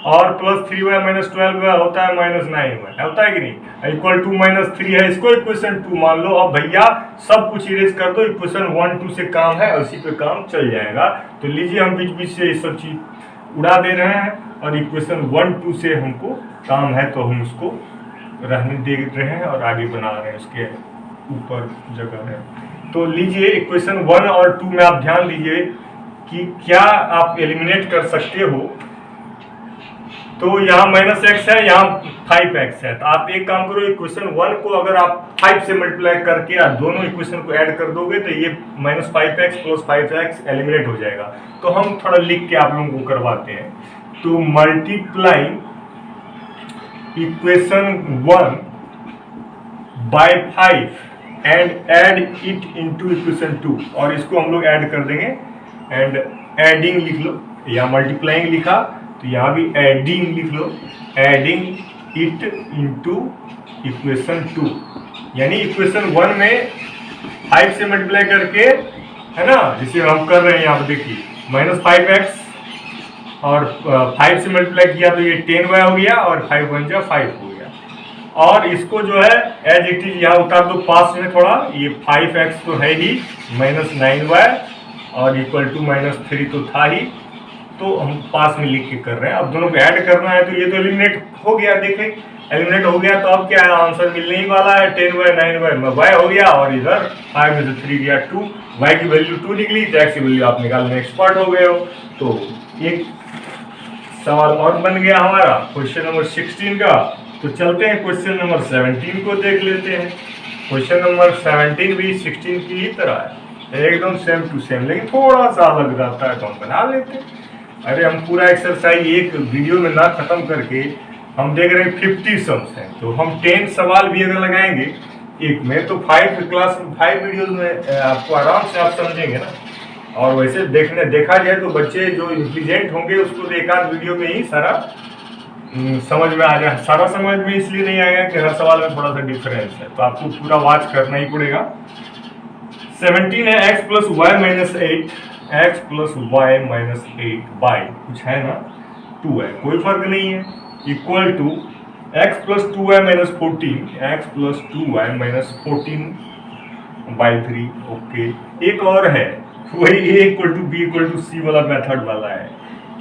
और प्लस 3y माइनस 12y होता है माइनस 9y, होता है कि नहीं। इक्वल टू माइनस 3 है, इसको इक्वेशन 2 मान लो। अब भैया सब कुछ इरेज कर दो, इक्वेशन 1 2 से काम है, उसी पे काम चल जाएगा। तो लीजिए हम बीच बीच से ये सब चीज उड़ा दे रहे हैं, और इक्वेशन 1 2 से हमको काम है तो हम उसको रहने दे रहे हैं और आगे बना रहे हैं, उसके ऊपर जगह है। तो लीजिए इक्वेशन 1 और 2 में आप ध्यान दीजिए कि क्या आप एलिमिनेट कर सकते हो। तो यहाँ माइनस एक्स है, यहाँ 5x है। तो आप एक काम करो, इक्वेशन 1 को अगर आप 5 से मल्टीप्लाई करके या दोनों इक्वेशन को ऐड कर दोगे तो ये minus 5x plus 5x eliminate हो जाएगा। तो हम थोड़ा लिख के आप लोगों को करवाते हैं। तो multiplying equation 1 by 5 and add it into equation 2, और इसको हम लोग ऐड कर देंगे। एंड एडिंग लिख लो, या मल्टीप्लाइंग लिखा तो यहाँ भी एडिंग लिख लो, एडिंग इट इनटू इक्वेशन 2। यानी इक्वेशन 1 में 5 से मल्टीप्लाई करके, है ना, जिसे हम कर रहे हैं यहाँ पर देखिए माइनस 5x, और 5 से मल्टीप्लाई किया तो ये 10y हो गया, और 5 1 जा 5 हो गया। और इसको जो है एज इट इज यहाँ उतार दो पास में थोड़ा, ये 5x तो है ही, माइनस 9y और इक्वल टू माइनस 3 तो था ही, तो हम पास में लिख के कर रहे हैं। अब दोनों को ऐड करना है, तो ये तो एलिमिनेट हो गया। देखें एलिमिनेट हो गया, तो अब क्या है, आंसर मिलने ही वाला है। 10y 9y y हो गया, और इधर 5 में से 3 गया 2, y की वैल्यू 2 निकली, तो x की वैल्यू आप निकालने में एक्सपर्ट हो गए हो। तो एक सवाल और बन गया हमारा क्वेश्चन नंबर 16 का। तो चलते हैं क्वेश्चन नंबर 17 को देख लेते हैं। क्वेश्चन नंबर 17 भी 16 की ही तरह है, एकदम सेम टू सेम, लेकिन थोड़ा सा अलग रहता है, तो हम बना लेते हैं। अरे हम पूरा एक्सरसाइज एक वीडियो में ना खत्म करके हम देख रहे हैं 50 सम्स हैं, तो हम 10 सवाल भी अगर लगाएंगे एक में, तो 5 वीडियोस में आपको आराम से आप समझेंगे ना। और वैसे देखा जाए तो बच्चे जो इंटेलिजेंट होंगे उसको तो एक आध वीडियो में ही सारा समझ में आ जाए। सारा समझ में इसलिए नहीं आएगा कि हर सवाल में थोड़ा सा डिफरेंस है, तो आपको पूरा वॉच करना ही पड़ेगा। 17 है x plus y minus 8, x plus y minus 8 by कुछ है ना 2 है, कोई फर्क नहीं है, equal to x plus 2y minus 14, x plus 2y minus 14 by 3। Okay, एक और है, वही a equal to b equal to c वाला मेथड वाला है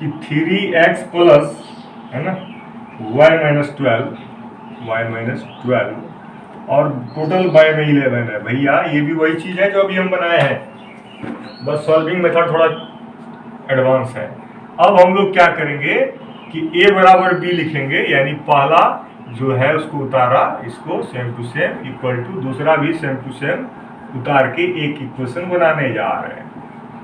कि 3x प्लस, है ना, y माइनस 12 वाई माइनस 12 और टोटल वाई में 11 है। भैया ये भी वही चीज़ है जो अभी हम बनाए हैं, बस सॉल्विंग मेथड थोड़ा एडवांस है। अब हम लोग क्या करेंगे कि a बराबर b लिखेंगे, यानी पहला जो है उसको उतारा, इसको same to same equal to दूसरा भी सेम टू सेम उतार के एक इक्वेशन बनाने जा रहे हैं।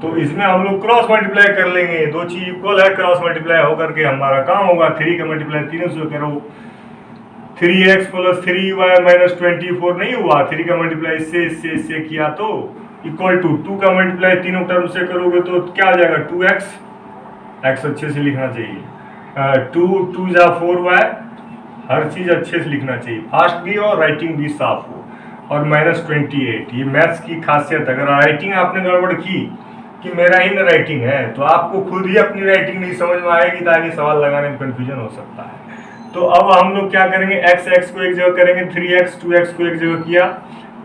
तो इसमें हम लोग क्रॉस मल्टीप्लाई कर लेंगे, दो चीज इक्वल है, क्रॉस मल्टीप्लाई होकर के हमारा काम होगा। 3 का मल्टीप्लाई 3 से करो, 3x प्लस 3y माइनस 24 नहीं हुआ, 3 का मल्टीप्लाई इससे किया तो इक्वल टू 2 का मल्टीप्लाई तीनों टर्म से करोगे तो क्या आ जाएगा 2x, x अच्छे से लिखना चाहिए, 2 जा 4y, हर चीज अच्छे से लिखना चाहिए, फास्ट भी और राइटिंग भी साफ हो, और माइनस 28। ये मैथ्स की खासियत, अगर राइटिंग आपने गड़बड़ की कि मेरा ही ना राइटिंग है तो आपको खुद ही अपनी राइटिंग नहीं समझ में आएगी, ताकि सवाल लगाने में कंफ्यूजन हो सकता है। तो अब हम लोग क्या करेंगे, x को एक जगह करेंगे, 3x 2x को एक जगह किया,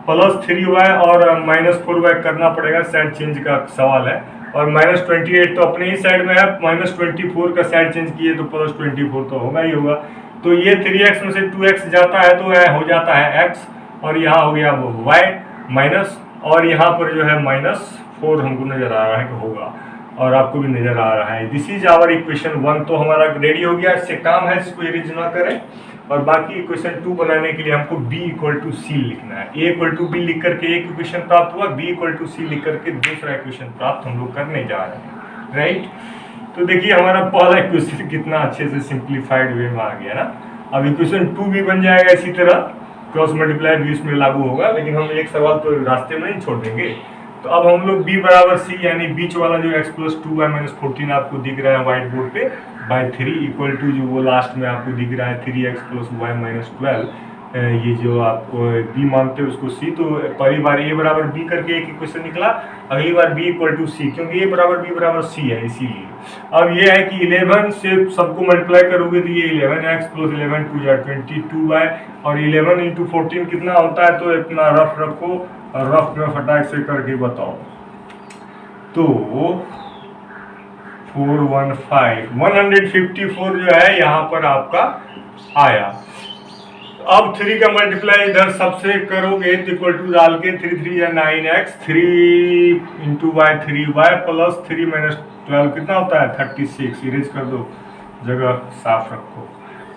प्लस 3y और माइनस 4y करना पड़ेगा, साइड चेंज का सवाल है, और माइनस 28 तो अपने ही साइड में है, माइनस 24 का साइड चेंज किए तो प्लस 24 तो होगा ही होगा। तो ये 3x में से 2x जाता है तो हो जाता है x, और यहाँ हो गया वो y माइनस, और यहाँ पर जो है माइनस 4 हमको नजर आ रहा है कि होगा, और आपको भी नजर आ रहा है। This is our equation 1। तो हमारा रेडी हो गया, इससे काम है, इसको इरेज ना करें। और बाकी इक्वेशन 2 बनाने के लिए हमको b इक्वल टू सी लिखना है। a इक्वल टू बी लिख करके एक इक्वेशन प्राप्त हुआ, b इक्वल टू सी लिख करके दूसरा इक्वेशन प्राप्त हम लोग करने जा रहे हैं, राइट। तो देखिए हमारा पहला इक्वेशन कितना अच्छे से सिंप्लीफाइड वे में आ गया ना। अब इक्वेशन 2 भी बन जाएगा इसी तरह, क्रॉस मल्टीप्लाई भी इसमें लागू होगा, लेकिन हम एक सवाल तो रास्ते में नहीं छोड़ देंगे। तो अब हम लोग b बराबर c, यानी बीच वाला जो x प्लस 2y माइनस 14 आपको दिख रहा है व्हाइट बोर्ड पे, बाई 3 इक्वल टू जो वो लास्ट में आपको दिख रहा है 3x प्लस y माइनस 12, ये जो आपको b मानते हैं उसको c। तो पहली बार a बराबर b करके एक इक्वेशन निकला, अगली बार b इक्वल टू c, क्योंकि a बराबर b बराबर c है इसीलिए। अब ये है कि 11 से सबको मल्टीप्लाई करोगे तो ये 11x प्लस 11 2 या 22y, और 11 इंटू 14 कितना होता है, तो इतना रफ रखो और रफ में फटाक से करके बताओ। तो 154 जो है यहाँ पर आपका आया। अब 3 का मल्टीप्लाई इधर सबसे करोगे तो इक्वल टू डाल के 3 3 या 9x, 3 into Y 3y plus 3 minus 12 कितना होता है 36। इरेज कर दो, जगह साफ रखो।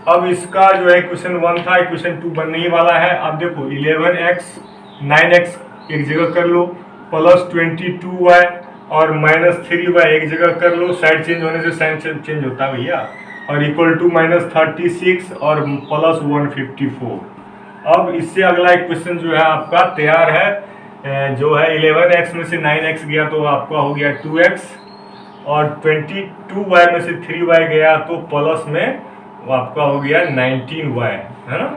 अब इसका जो है क्वेश्चन 1 था, क्वेश्चन 2 बनने ही वाला है। अब देखो 11x 9x एक जगह कर लो, प्लस 22y और माइनस 3y एक जगह कर लो, साइड चेंज होने से साइन चेंज होता है भैया, और इक्वल टू माइनस 36 और प्लस 154। अब इससे अगला इक्वेशन जो है आपका तैयार है, जो है 11x में से 9x गया तो आपका हो गया 2x, और 22y में से 3y गया तो प्लस में वो आपका हो गया 19y, है ना।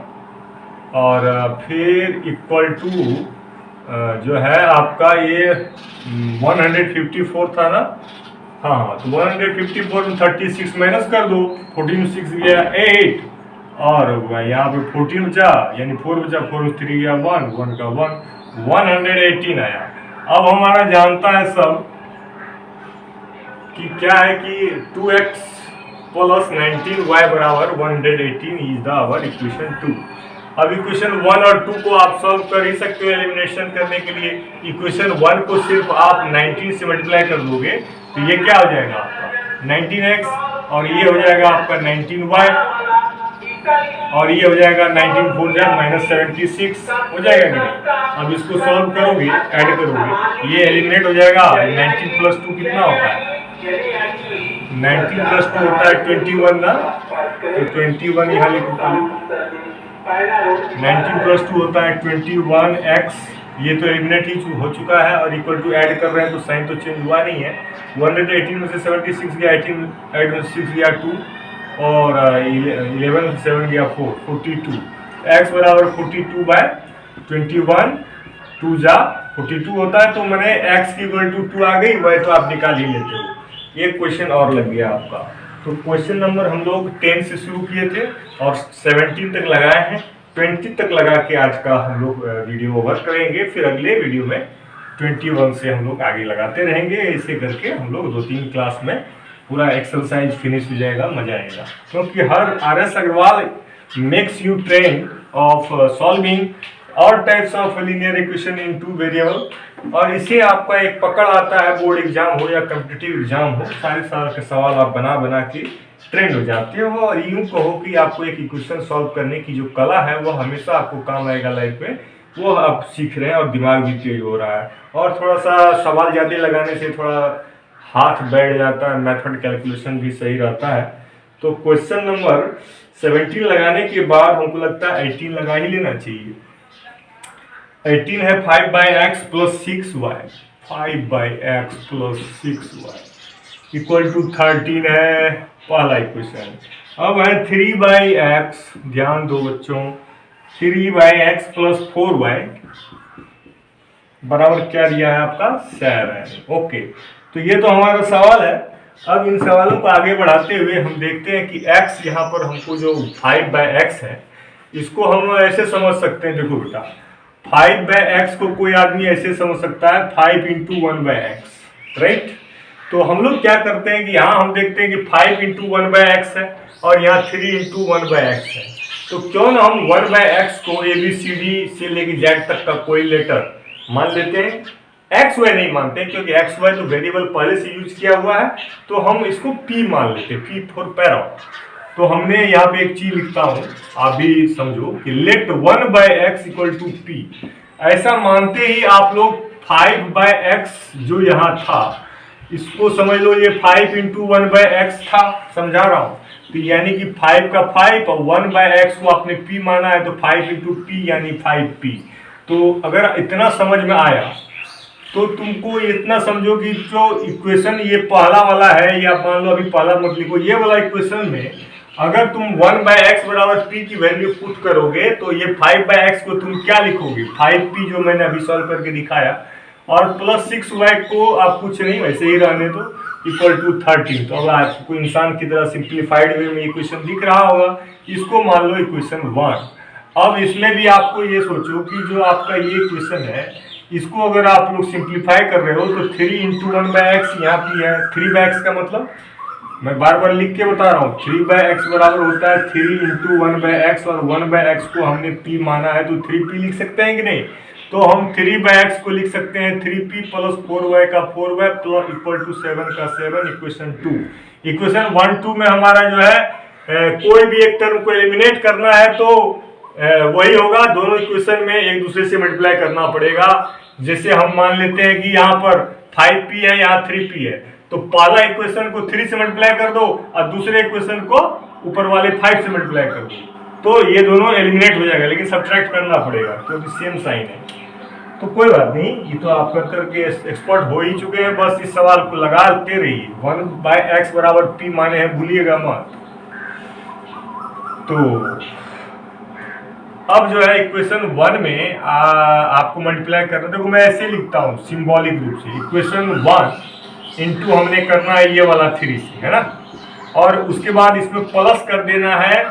और फिर इक्वल टू जो है आपका ये 154 था ना, हाँ, तो 154 में 36 माइनस कर दो, 14 में 6 गया 8, और यहाँ पे 14 बचा, यानी 4 बचा, 4 में 3 गया 1 का 118 आया। अब हमारा जानता है सब कि क्या है कि 2x प्लस 19y बराबर 118 इज द आवर इक्वेशन 2। अब इक्वेशन 1 और 2 को आप सॉल्व कर ही सकते हो एलिमिनेशन करने के लिए। इक्वेशन 1 को सिर्फ आप 19 से मल्टीप्लाई कर दोगे तो ये क्या हो जाएगा आपका 19x, और ये हो जाएगा आपका 19y, और ये हो जाएगा 19 4 जा माइनस 76 हो जाएगा कि नहीं। अब इसको सॉल्व करोगे, ऐड करोगे, ये एलिमिनेट हो जाएगा। 19 प्लस 2 कितना होता है, 19 प्लस 2 होता है 21 ना, तो 21 यहाँ लिखो, 19 प्लस 2 होता है 21x, ये तो एलिमिनेट ही हो चुका है, और इक्वल टू ऐड कर रहे हैं तो साइन तो चेंज हुआ नहीं है। 118 में से 76 गया, 18 ऐड में 6 गया 2, और 11 में 7 गया 4, 42। x बराबर 42 बाय 21, 2 जा 42 होता है, तो मैंने x की इक्वल टू 2 आ गई, वह तो आप निकाल ही लेते हो। एक क्वेश्चन और लग गया आपका। तो क्वेश्चन नंबर हम लोग 10 से शुरू किए थे और 17 तक लगाए हैं, 20 तक लगा के आज का हम लोग वीडियो ओवर करेंगे। फिर अगले वीडियो में 21 से हम लोग आगे लगाते रहेंगे। ऐसे करके हम लोग 2-3 क्लास में पूरा एक्सरसाइज फिनिश हो जाएगा, मजा आएगा। क्योंकि हर RS Agarwal makes you trained of solving all types of linear equation in two variable। और इसे आपका एक पकड़ आता है, बोर्ड एग्जाम हो या कम्पिटिटिव एग्जाम हो, सारे साल के सवाल आप बना बना के ट्रेंड हो जाते हो। और यूं कहो कि आपको एक इक्वेशन सॉल्व करने की जो कला है वो हमेशा आपको काम आएगा लाइफ में, वो आप सीख रहे हैं और दिमाग भी तेज हो रहा है। और थोड़ा सा सवाल ज़्यादा लगाने से थोड़ा हाथ बैठ जाता है, मेथड कैलकुलेशन भी सही रहता है। तो क्वेश्चन नंबर 17 लगाने के बाद हमको लगता है 18 लगा ही लेना चाहिए। 18 है 5/x plus 6y, 5/x plus 6y equal to 13 है पहला इक्वेशन। अब है 3/x, ध्यान दो बच्चों, 3/x प्लस 4y बराबर क्या दिया है आपका 7। ओके, तो ये तो हमारा सवाल है। अब इन सवालों को आगे बढ़ाते हुए हम देखते हैं कि x यहाँ पर हमको जो 5/x है इसको हम ऐसे समझ सकते हैं। देखो बेटा, 5/x को कोई आदमी ऐसे समझ सकता है 5 इंटू 1/x, राइट। तो हम लोग क्या करते हैं कि यहाँ हम देखते हैं कि 5 इंटू 1/x है और यहाँ 3 इंटू 1/x है। तो क्यों ना हम 1/x को ABCD से लेके Z तक का कोई लेटर मान लेते हैं। XY नहीं मानते क्योंकि XY तो वेरिएबल पहले से यूज किया हुआ है, तो हम इसको P मान लेते हैं, P फॉर पैरॉट। तो हमने यहाँ पे एक चीज लिखता हूँ, आप भी समझो कि late 1/x equal to P। ऐसा मानते ही आप लोग 5/x जो यहाँ था इसको समझ लो ये 5 इंटू 1/x था, समझा रहा हूँ। तो यानी कि 5 का 5 और 1/x को आपने P माना है, तो 5 इंटू P यानी 5P। तो अगर इतना समझ में आया तो तुमको इतना समझो कि जो इक्वेशन ये पहला वाला है, या मान लो अभी पहला मत लिखो, ये वाला इक्वेशन में अगर तुम 1/x बराबर P की वैल्यू पुट करोगे तो ये 5/x को तुम क्या लिखोगे 5P, जो मैंने अभी सॉल्व करके दिखाया, और प्लस 6y को आप कुछ नहीं वैसे ही रहने दो इक्वल टू 13। तो अब आपको इंसान की तरह सिंप्लीफाइड वे में इक्वेशन दिख रहा होगा, इसको मान लो इक्वेशन 1। अब इसमें भी आपको ये सोचो कि जो आपका ये इक्वेशन है इसको अगर आप लोग सिंप्लीफाई कर रहे हो तो 3 इंटू 1/x यहाँ P है। 3/x का मतलब मैं बार बार लिख के बता रहा हूँ, 3/x बराबर होता है 3 इंटू 1/x, और 1/x को हमने P माना है तो 3P लिख सकते हैं कि नहीं। तो हम 3/x को लिख सकते हैं 3P प्लस 4y का 4y प्लस इक्वल टू 7 का 7, इक्वेशन 2। इक्वेशन 1, 2 में हमारा जो है कोई भी एक टर्म को एलिमिनेट करना है तो वही होगा, दोनों इक्वेशन में एक दूसरे से मल्टीप्लाई करना पड़ेगा। जैसे हम मान लेते हैं कि यहाँ पर 5P है, यहाँ 3P है, तो पहला इक्वेशन को 3 से मल्टीप्लाई कर दो और दूसरे इक्वेशन को ऊपर वाले 5 से मल्टीप्लाई कर दो, तो ये दोनों एलिमिनेट हो जाएगा, लेकिन सब्ट्रैक्ट करना पड़ेगा क्योंकि सेम साइन है। तो कोई बात नहीं, ये तो आप कर करके एक्सपर्ट हो ही चुके हैं, बस इस सवाल को लगाते रहिए। 1/x बराबर P माने हैं, भूलिएगा मत। तो अब जो है इक्वेशन 1 में आपको मल्टीप्लाई करना, देखो मैं ऐसे लिखता हूँ सिंबॉलिक रूप से, इक्वेशन 1 इंटू हमने करना है ये वाला 3 से, है ना, और उसके बाद इसमें प्लस कर देना है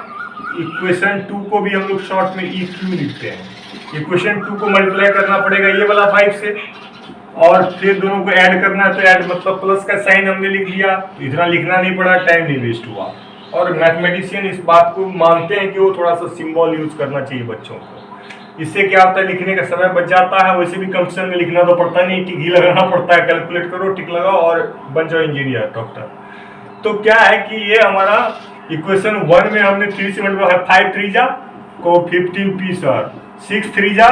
इक्वेशन 2 को भी हम लोग शॉर्ट में EQ लिखते हैं। इक्वेशन 2 को मल्टीप्लाई करना पड़ेगा ये वाला 5 से, और फिर दोनों को ऐड करना है, तो ऐड मतलब प्लस का साइन हमने लिख दिया, तो इतना लिखना नहीं पड़ा, टाइम नहीं वेस्ट हुआ। और मैथमेटिशियन इस बात को मानते हैं कि वो थोड़ा सा सिंबल यूज करना चाहिए बच्चों को, इससे क्या होता है लिखने का समय बच जाता है। वैसे भी कंप्यूटर में लिखना तो पड़ता नहीं, टिक ही लगाना पड़ता है, कैलकुलेट करो, टिक लगाओ और बन जाओ इंजीनियर, डॉक्टर। तो क्या है कि ये हमारा इक्वेशन 1 में हमने 3 से मल्टीप्लाई, 5 3 जा को 15P सर, 6 3 जा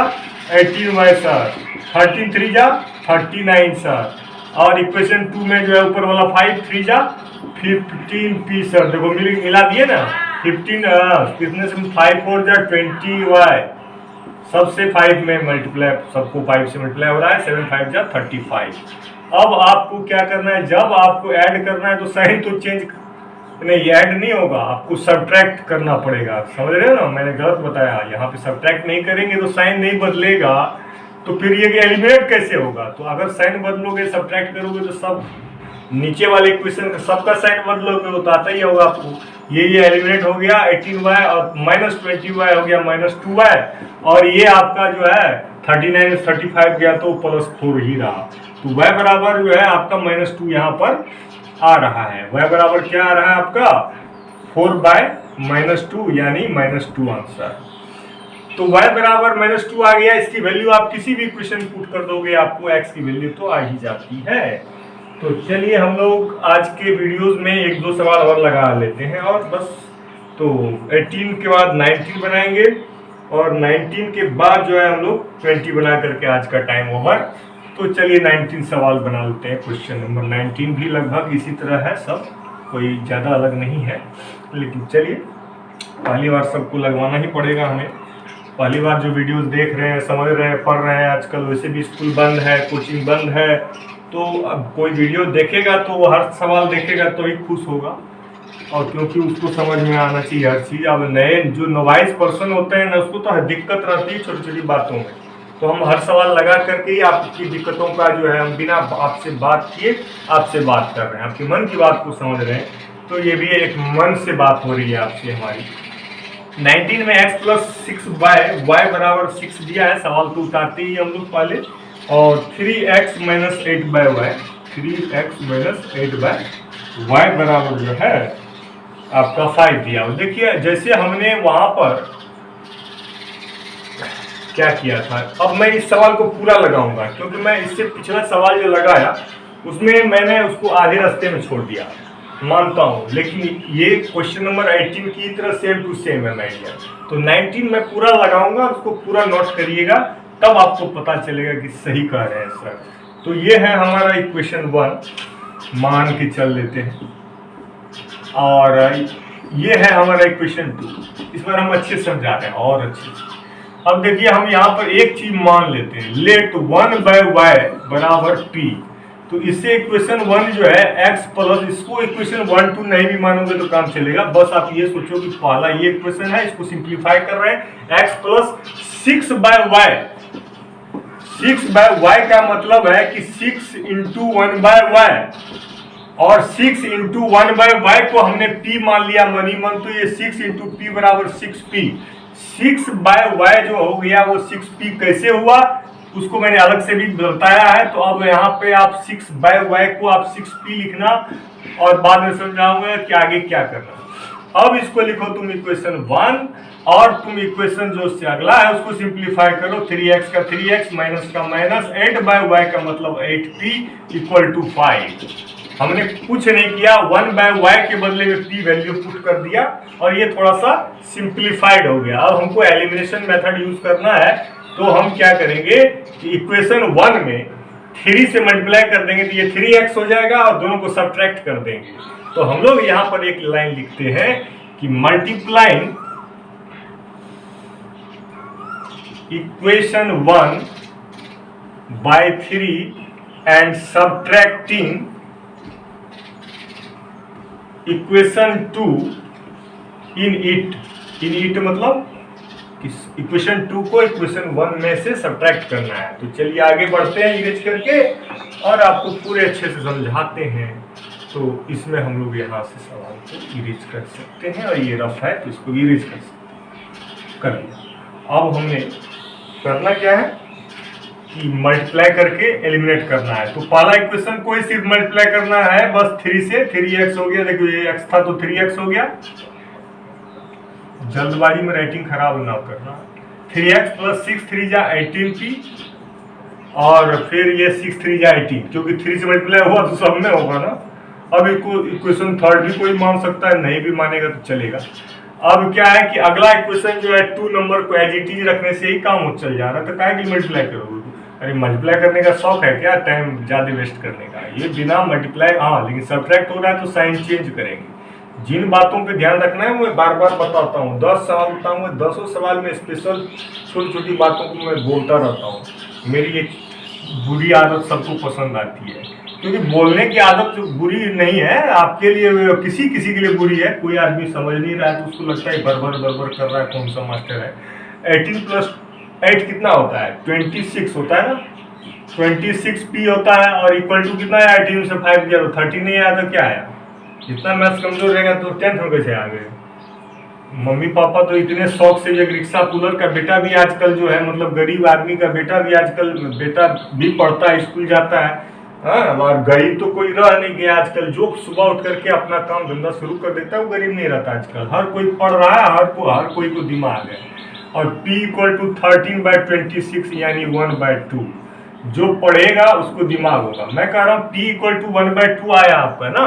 18y सर, 13 3 जा 39 सर, और इक्वेशन 2 में जो है ऊपर वाला 5 3 जा 15P सर। देखो मिला दिए ना 15, कितने से 5 4 जा 20y, सबसे 5 में मल्टीप्लाई, सबको 5 से मल्टीप्लाई हो रहा है, 7 5 जा 35। अब आपको क्या करना है, जब आपको ऐड करना है तो साइन तो चेंज नहीं, ऐड नहीं होगा, आपको सब्ट्रैक्ट करना पड़ेगा, समझ रहे हो ना, मैंने गलत बताया। यहाँ पे सब्ट्रैक्ट नहीं करेंगे तो साइन नहीं बदलेगा, तो फिर ये एलिमिनेट कैसे होगा। तो अगर साइन बदलोगे, सब्ट्रैक्ट करोगे, तो सब नीचे वाले इक्वेशन का सबका साइन बदलोगे, वो तो आता ही होगा आपको। ये एलिमिनेट हो गया 18y और माइनस 20y हो गया -2y, और ये आपका जो है 39 35 गया तो +4 ही रहा। तो y बराबर जो है आपका -2 यहाँ पर आ रहा है। y बराबर क्या आ रहा है आपका 4/, -2 यानी -2 आंसर। तो y बराबर -2 आ गया। इसकी वैल्यू आप किसी भी क्वेश्चन पुट कर दोगे, आपको x की वैल्यू तो आ ही जाती है। तो चलिए हम लोग आज के वीडियोस में एक दो सवाल और लगा लेते हैं और बस। तो 18 के बाद 19 बनाएंगे और 19 के बाद जो है हम लोग 20 बना करके आज का टाइम ओवर। तो चलिए 19 सवाल बना लेते हैं। क्वेश्चन नंबर 19 भी लगभग इसी तरह है, सब कोई ज़्यादा अलग नहीं है, लेकिन चलिए पहली बार सबको लगवाना ही पड़ेगा हमें। पहली बार जो वीडियोस देख रहे हैं, समझ रहे हैं, पढ़ रहे हैं, आजकल वैसे भी स्कूल बंद है, कोचिंग बंद है, तो अब कोई वीडियो देखेगा तो वो हर सवाल देखेगा तो ही खुश होगा, और क्योंकि उसको समझ में आना चाहिए हर चीज़। अब नए जो नॉवाइज पर्सन होते हैं ना, उसको तो दिक्कत रहती है छोटी छोटी बातों में, तो हम हर सवाल लगा करके ही आपकी दिक्कतों का जो है हम बिना आपसे बात किए आपसे बात कर रहे हैं, आपके मन की बात को समझ रहे हैं। तो ये भी एक मन से बात हो रही है आपसे हमारी। 19 में x + 6y, y बराबर 6 दिया है, सवाल तो उतारते ही हम लोग पहले, और 3x - 8y, 3x - 8y बराबर जो है आपका 5 दिया। देखिए जैसे हमने वहां पर क्या किया था, अब मैं इस सवाल को पूरा लगाऊंगा, क्योंकि मैं इससे पिछला सवाल जो लगाया उसमें मैंने उसको आधे रास्ते में छोड़ दिया, मानता हूँ, लेकिन ये क्वेश्चन नंबर 18 की तरह सेम टू सेम है आइडिया। तो 19 में पूरा लगाऊंगा, उसको पूरा नोट करिएगा, तब आपको पता चलेगा कि सही कह रहे हैं सर। तो ये है हमारा इक्वेशन 1, मान के चल लेते हैं, और ये है हमारा इक्वेशन 2। इस बार हम अच्छे से समझा रहे हैं और अच्छे। अब देखिए हम यहाँ पर एक चीज मान लेते हैं, लेट 1/y बराबर p। तो इससे इक्वेशन 1 जो है x प्लस, इसको इक्वेशन 1 2 नहीं भी मानोगे तो काम चलेगा, बस आप ये सोचो कि पहला ये इक्वेशन है, इसको सिंप्लीफाई कर रहे हैं, x + 6/y। 6/y का मतलब है कि 6 × 1/y, और 6 × 1/y को हमने p मान लिया मनी मन, तो ये 6 × p बराबर 6p। 6/y जो हो गया वो 6p कैसे हुआ उसको मैंने अलग से भी बताया है। तो अब यहाँ पे आप 6/y को आप 6p लिखना, और बाद में समझाऊंगा कि आगे क्या करना। अब इसको लिखो तुम इक्वेशन 1, और तुम इक्वेशन जो उससे अगला है उसको सिंप्लीफाई करो। 3x का 3x, माइनस का माइनस, 8/y का मतलब 8p = 5। हमने कुछ नहीं किया, 1/y के बदले में p वैल्यू पुट कर दिया, और ये थोड़ा सा सिंप्लीफाइड हो गया। अब हमको एलिमिनेशन मेथड यूज करना है, तो हम क्या करेंगे कि इक्वेशन 1 में 3 से मल्टीप्लाई कर देंगे, तो ये 3x हो जाएगा, और दोनों को सब्ट्रैक्ट कर देंगे। तो हम लोग यहाँ पर एक लाइन लिखते हैं कि multiplying equation 1 by 3 and subtracting equation 2 in it मतलब इक्वेशन 2 को इक्वेशन 1 में से सब्ट्रैक्ट करना है। तो चलिए आगे बढ़ते हैं इरेज करके, और आपको पूरे अच्छे से समझाते हैं। तो इसमें हम लोग यहाँ से सवाल को इरेज कर सकते हैं, और ये रफ है तो इसको इरेज कर सकते हैं। कर लिया। अब हमने करना क्या है कि मल्टीप्लाई करके एलिमिनेट करना है। तो पहला इक्वेशन को ही सिर्फ मल्टीप्लाई करना है, बस 3 से, 3x हो गया, देखो ये x था तो 3x हो गया। जल्दबाजी में राइटिंग खराब ना करना। 3x + 6 3 × 18p, और फिर ये 6 3 × 18, क्योंकि 3 से मल्टीप्लाई हुआ तो सब में होगा ना। अब इक्वेशन 3 भी कोई मान सकता है, नहीं भी मानेगा तो चलेगा। अब क्या है कि अगला इक्वेशन जो है 2 नंबर को एज इट इज रखने से ही काम चल जा रहा है, तो काहे कि मल्टीप्लाई करोगे? अरे मल्टीप्लाई करने का शौक है क्या, टाइम ज़्यादा वेस्ट करने का? ये बिना मल्टीप्लाई, हाँ, लेकिन सब्ट्रैक्ट हो रहा है तो साइन चेंज करेंगे। जिन बातों पे ध्यान रखना है मैं बार बार बताता हूँ, 10 सवाल बताऊँगा, 10 सवाल में स्पेशल छोटी छोटी बातों को मैं बोलता रहता हूँ। मेरी ये बुरी आदत सबको पसंद आती है, क्योंकि बोलने की आदत बुरी नहीं है, आपके लिए किसी किसी के लिए बुरी है। कोई आदमी समझ नहीं रहा है तो उसको लगता है बरबर कर रहा है, कौन सा मास्टर है। 18 + 8 कितना होता है? 26 होता है ना, 26p होता है, और इक्वल टू कितना है? 18 से 5 दिया तो 13 नहीं आया तो क्या आया? इतना मैथ्स कमजोर रहेगा तो 10th में कैसे आ गए? मम्मी पापा तो इतने शौक से, एक रिक्शा पुलर का बेटा भी आजकल जो है, मतलब गरीब आदमी का बेटा भी आजकल, बेटा भी पढ़ता है, स्कूल जाता है, हाँ, और गरीब तो कोई रह नहीं गया आजकल। जो सुबह उठ करके अपना काम धंधा शुरू कर देता है वो गरीब नहीं रहता आजकल। हर कोई पढ़ रहा है, हर कोई को दिमाग है। और P इक्वल टू 13/26 यानी 1/2। जो पढ़ेगा उसको दिमाग होगा। मैं कह रहा हूँ P इक्वल टू 1/2 आया आपका ना,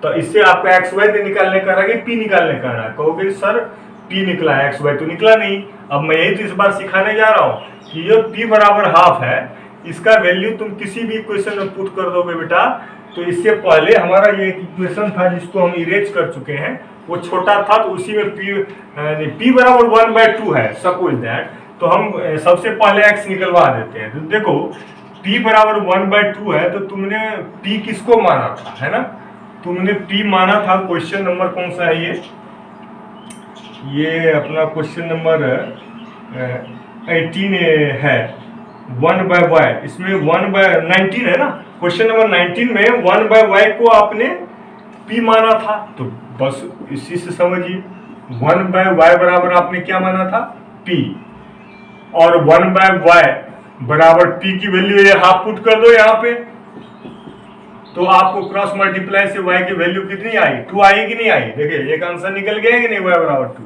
तो इससे आपका एक्स वाई निकालने का रहा है, P निकालने का रहा है। कहोगे सर P निकला है, एक्स वाई तो निकला नहीं। अब मैं यही तो इस बार सिखाने जा रहा हूँ कि ये P बराबर हाफ है, इसका वैल्यू तुम किसी भी इक्वेशन में पुट कर दोगे बेटा। तो इससे पहले हमारा ये इक्वेशन था जिसको हम इरेज कर चुके हैं, वो छोटा था, तो उसी में P बराबर 1/2 है, सपोज दैट। तो हम सबसे पहले x निकलवा देते हैं। तो देखो P बराबर 1/2 है, तो तुमने P किसको माना था, है ना? तुमने P माना था, क्वेश्चन नंबर कौन सा है ये अपना क्वेश्चन नंबर 18 है, 1/y। इसमें 1/19 है ना, क्वेश्चन नंबर 19 में 1/y को आपने P माना था। तो बस इसी से समझिए 1/y बराबर आपने क्या माना था, P। और 1/y बराबर P की वैल्यू ये हाफ पुट कर दो यहाँ पे, तो आपको क्रॉस मल्टीप्लाई से y की वैल्यू कितनी आई, 2 आई कि नहीं आई? देखिए एक आंसर निकल गया कि नहीं, y बराबर 2।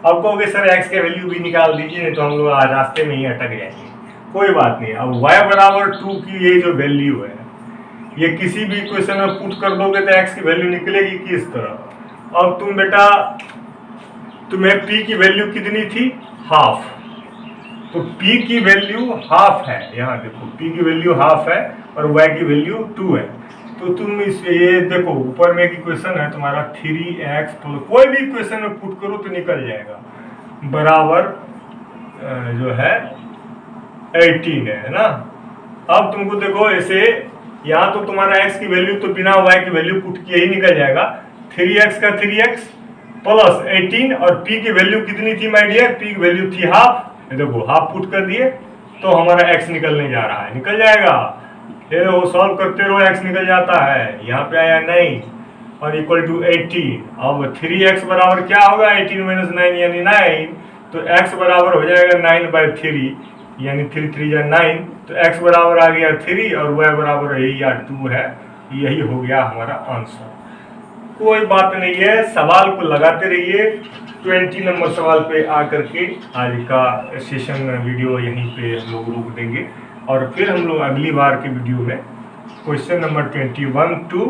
अब कहोगे सर x के वैल्यू भी निकाल दीजिए, नहीं तो हम लोग आज रास्ते में ही अटक जाएंगे। कोई बात नहीं, अब y बराबर 2 की ये जो वैल्यू है, ये किसी भी इक्वेशन में पुट कर दोगे तो x की वैल्यू निकलेगी किस तरह। अब तुम बेटा, तुम्हें p की वैल्यू कितनी थी, हाफ। तो p की वैल्यू हाफ है, यहाँ देखो p की वैल्यू हाफ है और y की वैल्यू 2 है। तो तुम इस ये देखो ऊपर में एक इक्वेशन है तुम्हारा 3x, तो कोई भी इक्वेशन में पुट करो तो निकल जाएगा, बराबर जो है 18 है ना। अब तुमको देखो ऐसे, यहाँ तो तुम्हारा x की वैल्यू तो बिना y की वैल्यू पुट किए ही निकल जाएगा। 3x का 3x प्लस 18, और p की वैल्यू कितनी थी माय डियर, p की वैल्यू थी हाफ। देखो हाफ पुट कर दिए तो हमारा x निकलने जा रहा है, निकल जाएगा। ये वो सॉल्व करते रहो, x निकल जाता है। यहाँ पे आया 9 और इक्वल टू 18। अब 3x बराबर क्या होगा, 18 माइनस 9 यानी 9। तो x बराबर हो जाएगा 9/3 यानी 3 3 या 9। तो x बराबर आ गया 3 और y बराबर यही 2 है। यही हो गया हमारा आंसर। कोई बात नहीं है, सवाल को लगाते रहिए। 20 नंबर सवाल पे आकर के आज का सेशन वीडियो यहीं पे हम लोग रोक देंगे, और फिर हम लोग अगली बार के वीडियो में क्वेश्चन नंबर 21 to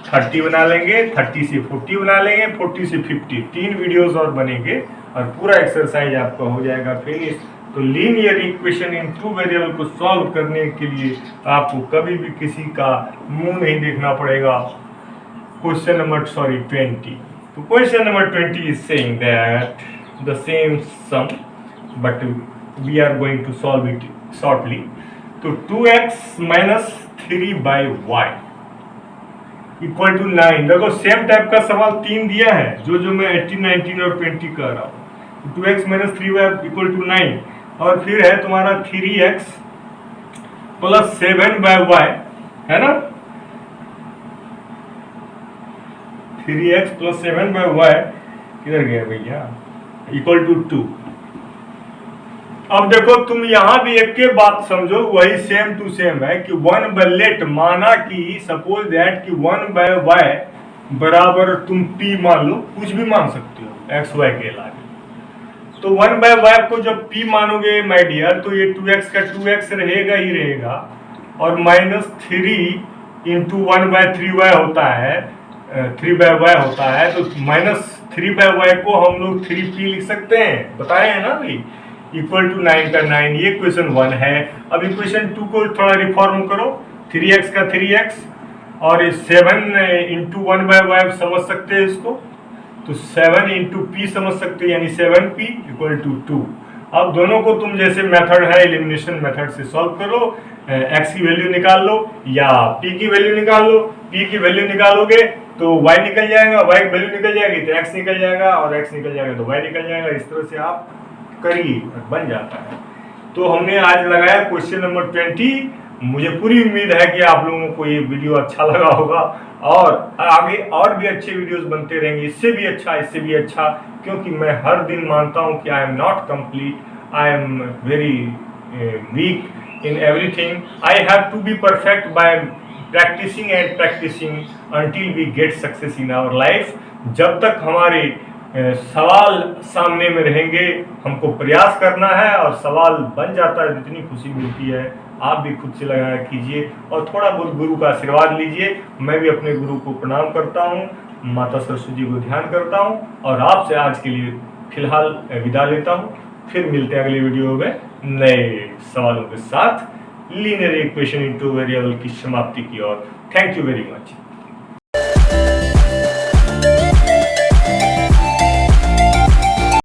30 बना लेंगे, 30 से 40 बना लेंगे, 40 से 50। 3 वीडियोस और बनेंगे और पूरा एक्सरसाइज आपका हो जाएगा फिनिश। तो लीनियर इक्वेशन इन 2 वेरिएबल को सॉल्व करने के लिए आपको कभी भी किसी का मुंह नहीं देखना पड़ेगा। Question number 20. So question number 20 is saying that the same sum, but we are going to solve it shortly. तो 2x minus 3/y equal to 9। देखो सेम टाइप का सवाल 3 दिया है, जो मैं 18, 19 और 20 कर रहा हूँ। 2x minus 3y equal to 9, और फिर है तुम्हारा 3x प्लस 7/y, है ना। 3x प्लस 7/y किधर गया भैया, इक्वल टू 2। अब देखो तुम यहां भी एक के बात समझो, वही सेम टू सेम है कि 1/लेट माना कि सपोज दैट कि 1/y बराबर तुम p मान लो, कुछ भी मान सकते हो x y के अलावा। तो 1/y को जब p मानोगे माय डियर, तो ये 2x का 2x रहेगा ही रहेगा, और -3 इंटू 1/3y होता है, 3/y होता है। तो -3/y को हम लोग 3p लिख सकते हैं, बताए हैं ना अभी, इक्वल टू 9 का 9। ये क्वेश्चन 1 है। अब इक्वेशन 2 को थोड़ा रिफॉर्म करो, 3x का 3x और 7 इंटू 1/y समझ सकते हैं इसको, तो 7 इंटू p समझ सकते हैं, यानी 7p इक्वल टू 2। अब दोनों को तुम जैसे मेथड है एलिमिनेशन मेथड से सॉल्व करो, x की वैल्यू निकाल लो या p की वैल्यू निकाल लो। p की वैल्यू निकालोगे तो y निकल जाएगा, y की वैल्यू निकल जाएगी तो x निकल जाएगा, और x निकल जाएगा तो y निकल जाएगा। इस तरह से आप करिए, बन जाता है। तो हमने आज लगाया क्वेश्चन नंबर 20। मुझे पूरी उम्मीद है कि आप लोगों को ये वीडियो अच्छा लगा होगा, और आगे और भी अच्छे वीडियोस बनते रहेंगे, इससे भी अच्छा, इससे भी अच्छा, क्योंकि मैं हर दिन मानता हूँ कि I am not complete, I am very weak in everything. I have to be perfect by practicing and practicing until we get success in our life. जब तक हमारे सवाल सामने में रहेंगे, हमको प्रयास करना है और सवाल बन जाता है, जितनी खुशी मिलती है आप भी खुद से लगाया कीजिए और थोड़ा बहुत गुरु का आशीर्वाद लीजिए। मैं भी अपने गुरु को प्रणाम करता हूँ, माता सरस्वती जी को ध्यान करता हूँ और आपसे आज के लिए फिलहाल विदा लेता हूँ। फिर मिलते हैं अगले वीडियो में नए सवालों के साथ लीनियर इक्वेशन इनटू वेरिएबल की समाप्ति की ओर। Thank you very much.